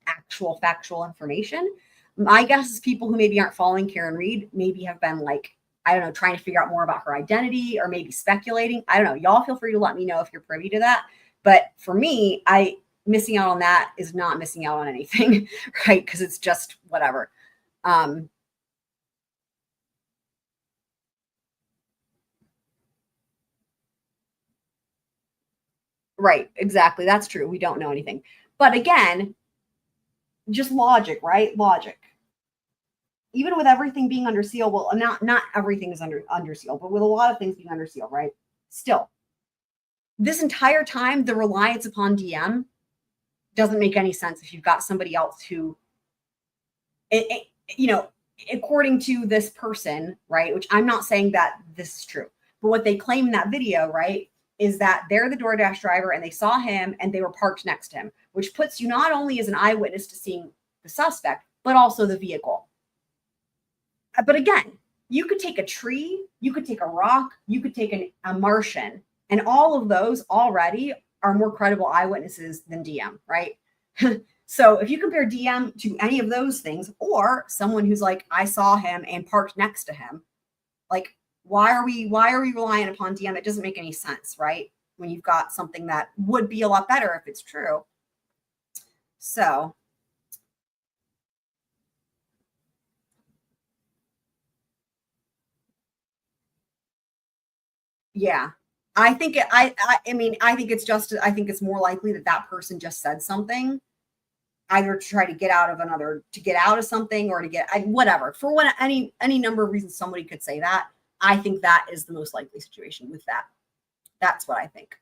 actual factual information. My guess is people who maybe aren't following Karen Reed maybe have been like, I don't know, trying to figure out more about her identity or maybe speculating. I don't know. Y'all feel free to let me know if you're privy to that. But for me, missing out on that is not missing out on anything, right? Because it's just whatever. Right. Exactly. That's true. We don't know anything. But again, just logic, right? Logic. Even with everything being under seal, well, not everything is under seal, but with a lot of things being under seal, right? Still, this entire time, the reliance upon DM doesn't make any sense if you've got somebody else who, you know, according to this person, right? Which I'm not saying that this is true, but what they claim in that video, right, is that they're the DoorDash driver and they saw him and they were parked next to him, which puts you not only as an eyewitness to seeing the suspect, but also the vehicle. But again, you could take a tree, you could take a rock, you could take a Martian, and all of those already are more credible eyewitnesses than DM, right? So if you compare DM to any of those things, or someone who's like, I saw him and parked next to him, like, why are we relying upon DM? It doesn't make any sense, right? When you've got something that would be a lot better if it's true. So yeah, I think I think it's more likely that person just said something either to try to get out of something or to get whatever, for any number of reasons somebody could say that. I think that is the most likely situation with that. That's what I think,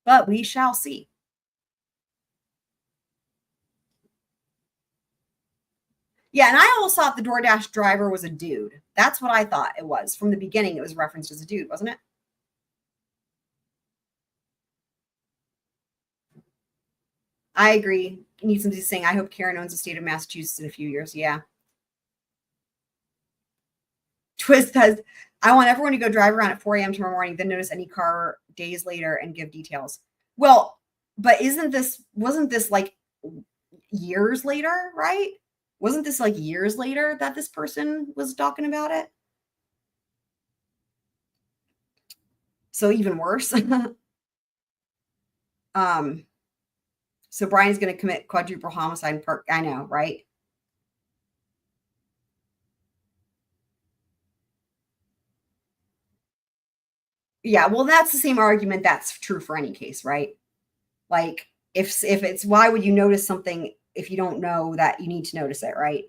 but we shall see. Yeah, and I always thought the DoorDash driver was a dude. That's what I thought it was from the beginning. It was referenced as a dude, wasn't it? I agree. Need somebody saying, I hope Karen owns the state of Massachusetts in a few years. Yeah. Twist says, I want everyone to go drive around at 4 a.m. tomorrow morning, then notice any car days later and give details. Well, but wasn't this like years later, right? Wasn't this like years later that this person was talking about it? So even worse. So Bryan's going to commit quadruple homicide. I know, right? Yeah, well, that's the same argument that's true for any case, right? Like, if it's, why would you notice something if you don't know that you need to notice it, right?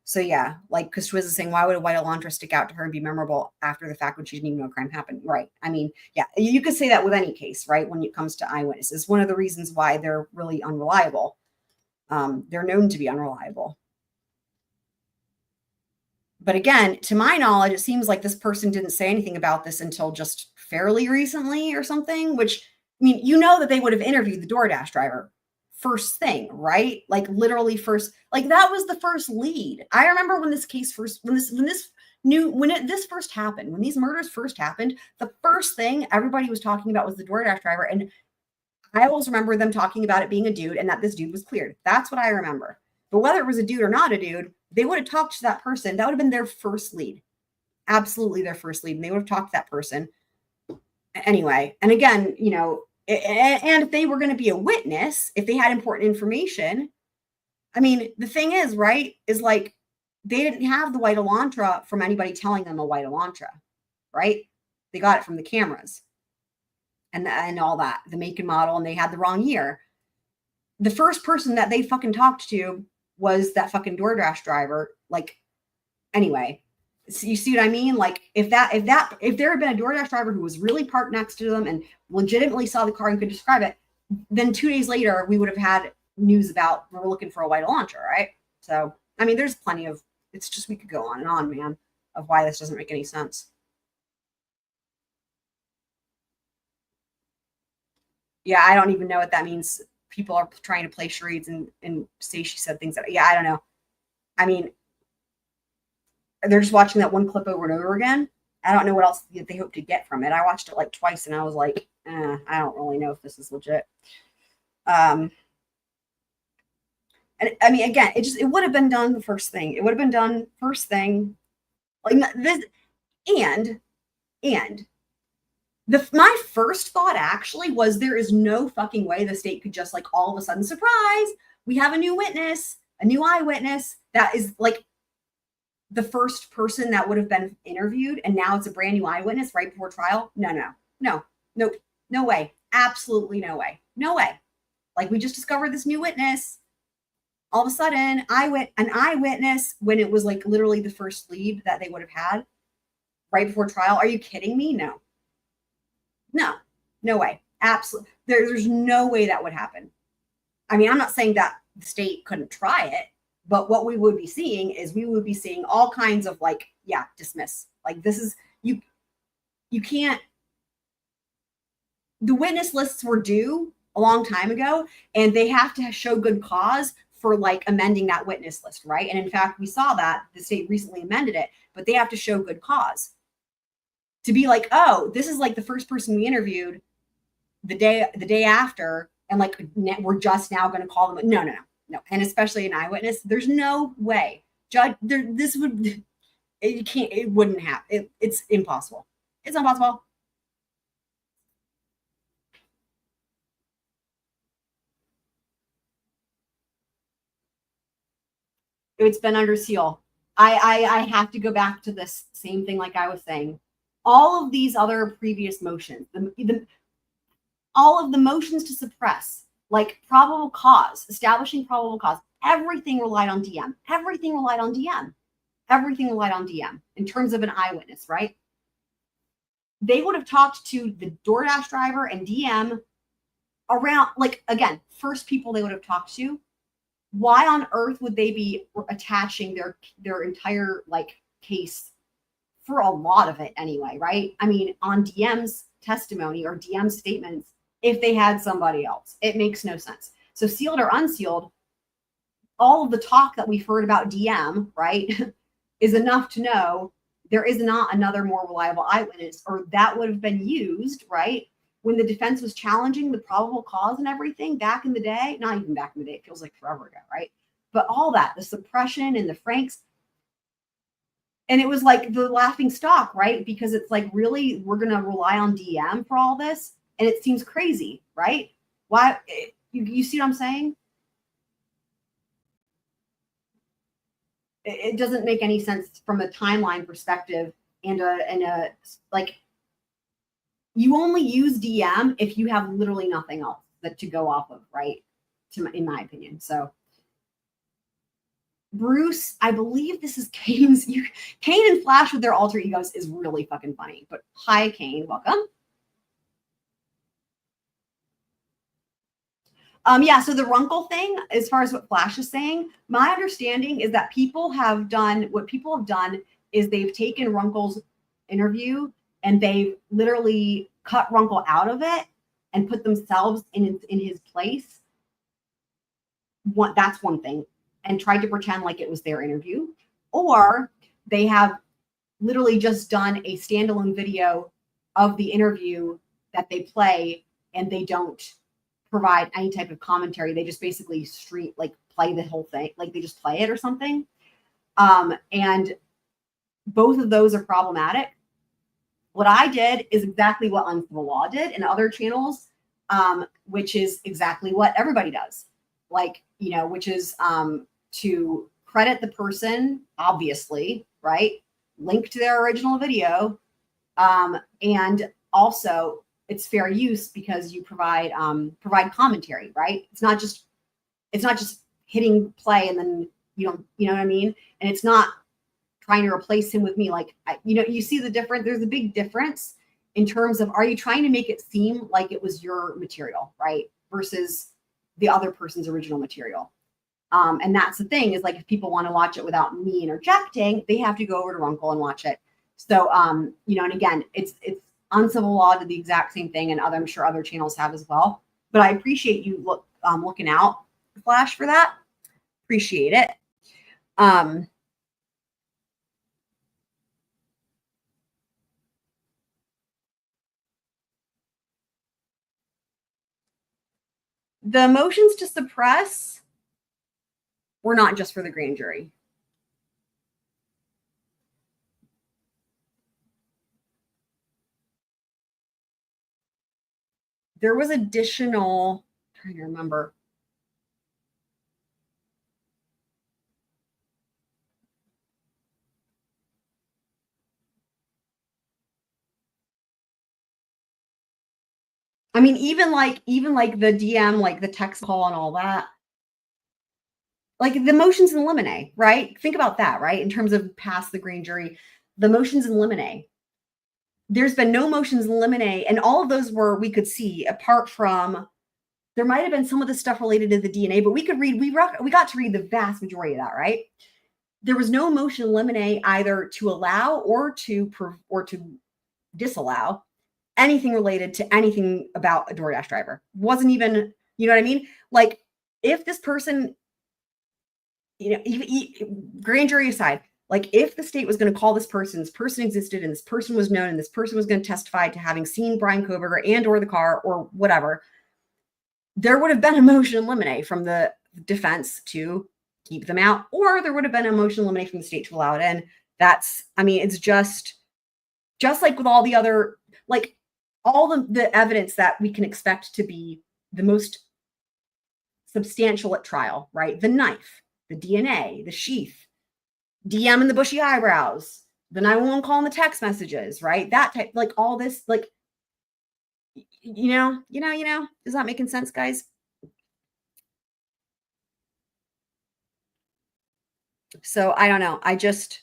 So yeah, like, because Twiz is saying, why would a white Elantra stick out to her and be memorable after the fact when she didn't even know a crime happened? Right. I mean, yeah, you could say that with any case, right? When it comes to eyewitnesses, one of the reasons why they're really unreliable. They're known to be unreliable. But again, to my knowledge, it seems like this person didn't say anything about this until just fairly recently or something, which, I mean, you know that they would have interviewed the DoorDash driver first thing, right? Like literally first, like that was the first lead. I remember when this case first, when this first happened, when these murders first happened, the first thing everybody was talking about was the DoorDash driver. And I always remember them talking about it being a dude and that this dude was cleared. That's what I remember. But whether it was a dude or not a dude, they would have talked to that person. That would have been their first lead. Absolutely their first lead. And they would have talked to that person. Anyway, and again, you know, and if they were going to be a witness, if they had important information, I mean, the thing is, right, is like they didn't have the white Elantra from anybody telling them a white Elantra, right? They got it from the cameras and all that, the make and model, and they had the wrong year. The first person that they fucking talked to was that fucking DoorDash driver. Like, anyway, so you see what I mean? Like, if there had been a DoorDash driver who was really parked next to them and legitimately saw the car and could describe it, then 2 days later we would have had news about we're looking for a white Elantra, right? So, I mean, there's plenty of. It's just we could go on and on, man, of why this doesn't make any sense. Yeah, I don't even know what that means. People are trying to play charades and say she said things that, yeah, I don't know. I mean, they're just watching that one clip over and over again. I don't know what else they hope to get from it. I watched it like twice and I was like, I don't really know if this is legit. And I mean, again, it would have been done the first thing. It would have been done first thing. Like this, and my first thought actually was there is no fucking way the state could just like all of a sudden, surprise, we have a new witness, a new eyewitness that is like the first person that would have been interviewed, and now it's a brand new eyewitness right before trial. No way. Absolutely no way. No way. Like, we just discovered this new witness. All of a sudden, an eyewitness, when it was like literally the first lead that they would have had right before trial. Are you kidding me? No. No way. Absolutely. There's no way that would happen. I mean, I'm not saying that the state couldn't try it, but what we would be seeing is we would be seeing all kinds of like, yeah, dismiss. Like, this is, you can't, the witness lists were due a long time ago, and they have to show good cause for like amending that witness list, right? And in fact, we saw that the state recently amended it, but they have to show good cause to be like, oh, this is like the first person we interviewed the day after, and like we're just now going to call them. No. And especially an eyewitness, there's no way. Judge, this would, it wouldn't happen. It's impossible. It's impossible. It's been under seal. I have to go back to this same thing, like I was saying. All of these other previous motions, all of the motions to suppress, like probable cause, establishing probable cause, everything relied on DM. Everything relied on DM. Everything relied on DM in terms of an eyewitness, right? They would have talked to the DoorDash driver and DM around, like, again, first people they would have talked to. Why on earth would they be attaching their entire like case for a lot of it anyway, right? I mean, on DM's testimony or DM's statements, if they had somebody else, it makes no sense. So sealed or unsealed, all of the talk that we've heard about DM, right, is enough to know there is not another more reliable eyewitness, or that would have been used, right, when the defense was challenging the probable cause and everything back in the day. Not even back in the day, it feels like forever ago, right? But all that, the suppression and the Franks, and it was like the laughing stock, right? Because it's like, really, we're going to rely on DM for all this? And it seems crazy, right? Why? You see what I'm saying? It doesn't make any sense from a timeline perspective, and a like, you only use DM if you have literally nothing else that to go off of, right? In my opinion. So Bruce, I believe this is Kane's. Kane and Flash with their alter egos is really fucking funny. But hi, Kane, welcome. Yeah, so the Runkle thing, as far as what Flash is saying, my understanding is that people have done is they've taken Runkle's interview and they've literally cut Runkle out of it and put themselves in his place. That's one thing, and tried to pretend like it was their interview. Or they have literally just done a standalone video of the interview that they play, and they don't provide any type of commentary. They just basically play the whole thing, like they just play it or something. And both of those are problematic. What I did is exactly what Uncivil Law did in other channels, which is exactly what everybody does. Like, which is to credit the person, obviously, right? Link to their original video. And also it's fair use because you provide commentary, right? It's not just hitting play and then you know what I mean? And it's not trying to replace him with me. Like, you see the difference. There's a big difference in terms of, are you trying to make it seem like it was your material, right? Versus the other person's original material. And that's the thing, is like, if people want to watch it without me interjecting, they have to go over to Runkle and watch it. So, and again, it's Uncivil Law did the exact same thing, and I'm sure other channels have as well. But I appreciate you looking out, Flash, for that. Appreciate it. The motions to suppress were not just for the grand jury. There was additional, I'm trying to remember. I mean, even like the DM, like the text call and all that, like the motions in limine, right? Think about that, right? In terms of past the grand jury, the motions in limine. There's been no motions in limine, and all of those were, we could see, apart from, there might have been some of the stuff related to the DNA, but we could read, we got to read the vast majority of that, right? There was no motion in limine either to allow or to disallow anything related to anything about a DoorDash driver. Wasn't even, you know what I mean? Like, if this person, you know, grand jury aside, like if the state was going to call this person existed and this person was known and this person was going to testify to having seen Bryan Kohberger and or the car or whatever, there would have been a motion in limine from the defense to keep them out, or there would have been a motion in limine from the state to allow it in. That's, I mean, it's just like with all the other, like all the evidence that we can expect to be the most substantial at trial, right? The knife, the DNA, the sheath, DM and the bushy eyebrows, the 911 call and the text messages, right? That type, like all this, like, you know, is that making sense, guys? So I don't know. I just,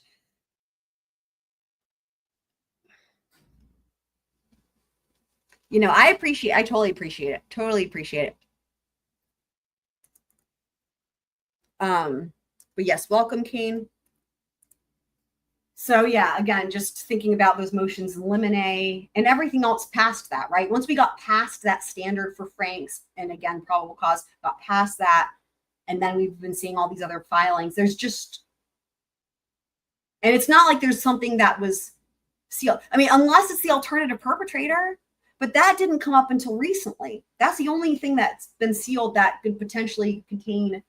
you know, I totally appreciate it. Totally appreciate it. But yes, welcome, Kane. So yeah, again, just thinking about those motions in limine and everything else past that, right? Once we got past that standard for Franks, and again, probable cause, got past that, and then we've been seeing all these other filings, there's just, and it's not like there's something that was sealed. I mean, unless it's the alternative perpetrator, but that didn't come up until recently. That's the only thing that's been sealed that could potentially contain,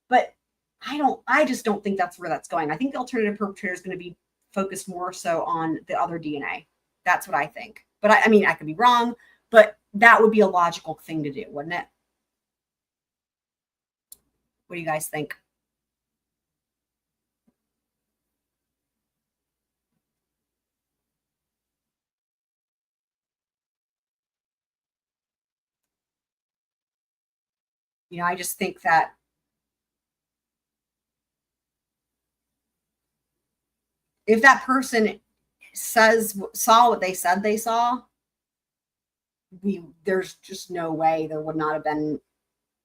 but I just don't think that's where that's going. I think the alternative perpetrator is going to be focused more so on the other DNA. That's what I think. But I mean, I could be wrong, but that would be a logical thing to do, wouldn't it? What do you guys think? You know, I just think that if that person saw what they said they saw, there's just no way there would not have been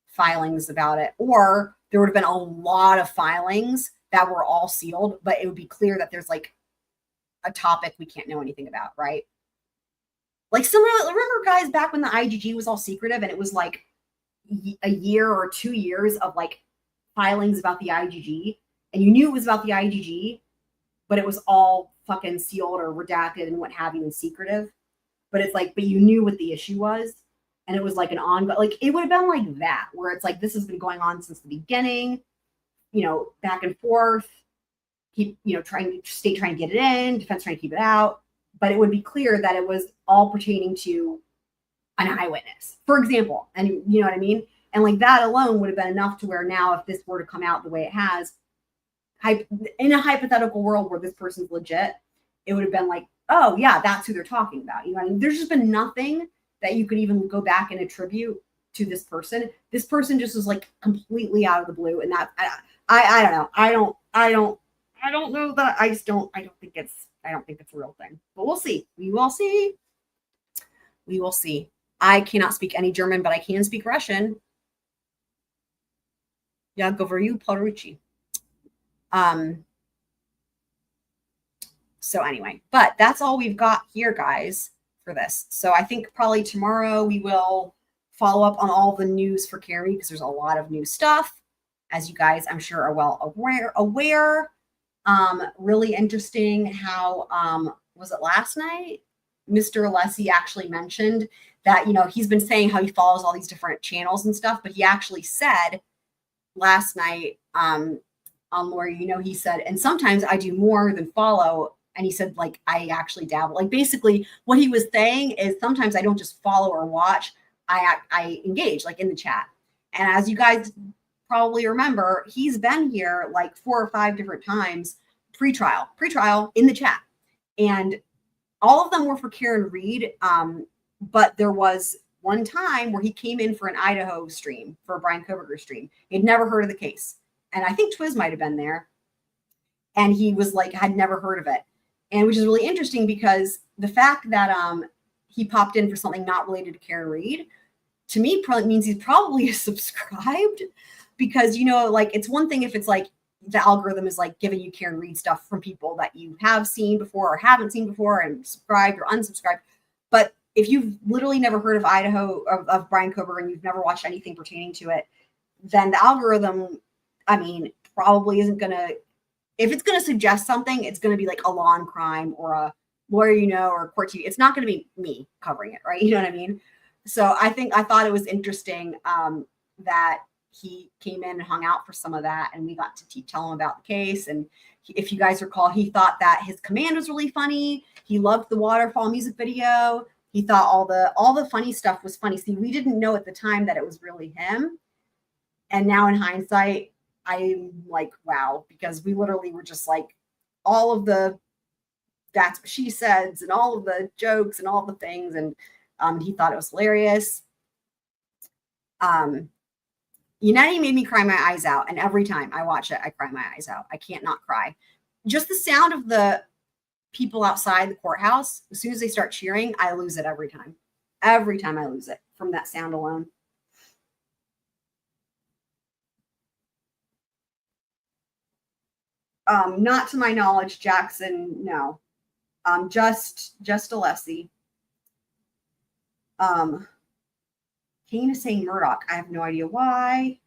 filings about it, or there would have been a lot of filings that were all sealed, but it would be clear that there's like a topic we can't know anything about, right? Like remember guys back when the IGG was all secretive and it was like a year or 2 years of like filings about the IGG, and you knew it was about the IGG, but it was all fucking sealed or redacted and what have you and secretive. But it's like, but you knew what the issue was, and it was like an ongoing, like it would have been like that, where it's like, this has been going on since the beginning, you know, back and forth, keep, you know, state trying to get it in, defense trying to keep it out. But it would be clear that it was all pertaining to an eyewitness, for example. And you know what I mean? And like that alone would have been enough to where now, if this were to come out the way it has, in a hypothetical world where this person's legit, it would have been like, oh yeah, that's who they're talking about. You know, I mean, there's just been nothing that you could even go back and attribute to this person. This person just was like completely out of the blue, and that I don't know. I don't know that. I don't think it's a real thing. But we'll see. We will see. We will see. I cannot speak any German, but I can speak Russian. Ja говорю по-русски. So anyway, but that's all we've got here, guys, for this. So I think probably tomorrow we will follow up on all the news for Carrie, because there's a lot of new stuff, as you guys, I'm sure, are well aware. Really interesting how, was it last night? Mr. Alessi actually mentioned that, you know, he's been saying how he follows all these different channels and stuff, but he actually said last night, on Lori, you know, he said, and sometimes I do more than follow. And he said, like, I actually dabble. Like, basically what he was saying is sometimes I don't just follow or watch, I engage, like, in the chat. And as you guys probably remember, he's been here like 4 or 5 different times, pre-trial in the chat. And all of them were for Karen Reed. But there was one time where he came in for an Idaho stream, for a Bryan Kohberger stream. He'd never heard of the case. And I think Twiz might have been there. And he was like, had never heard of it. And which is really interesting because the fact that he popped in for something not related to Karen Reed, to me, probably means he's probably subscribed, because, you know, like, it's one thing if it's like the algorithm is like giving you Karen Reed stuff from people that you have seen before or haven't seen before and subscribed or unsubscribed. But if you've literally never heard of Idaho, of Bryan Kohberger, and you've never watched anything pertaining to it, then the algorithm, I mean, probably isn't going to, if it's going to suggest something, it's going to be like a law and crime or a lawyer, you know, or court TV. It's not going to be me covering it, right? You know what I mean? So I thought it was interesting that he came in and hung out for some of that, and we got to tell him about the case. And if you guys recall, he thought that his command was really funny. He loved the waterfall music video. He thought all the funny stuff was funny. See, we didn't know at the time that it was really him. And now in hindsight, I'm like, wow, because we literally were just like all of the that's what she says and all of the jokes and all the things. And he thought it was hilarious. United made me cry my eyes out. And every time I watch it, I cry my eyes out. I can't not cry. Just the sound of the people outside the courthouse, as soon as they start cheering, I lose it every time. Every time I lose it from that sound alone. Not to my knowledge, Jackson, no. Just Alessi. Kane is saying Murdoch. I have no idea why.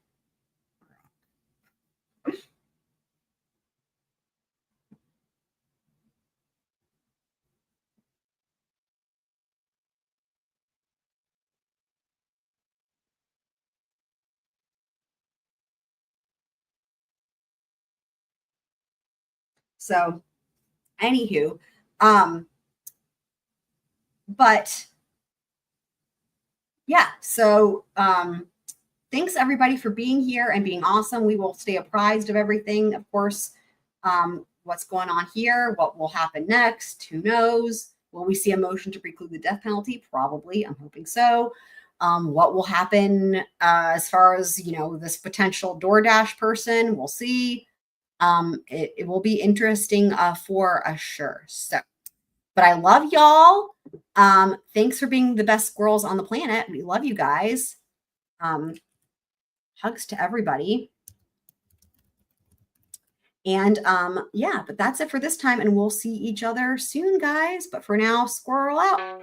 So, anywho, but yeah, so thanks everybody for being here and being awesome. We will stay apprised of everything, of course, what's going on here, what will happen next, who knows? Will we see a motion to preclude the death penalty? Probably, I'm hoping so. What will happen as far as, you know, this potential DoorDash person, we'll see. It will be interesting for sure. So, but I love y'all. Thanks for being the best squirrels on the planet. We love you guys. Hugs to everybody. And yeah, but that's it for this time. And we'll see each other soon, guys. But for now, squirrel out.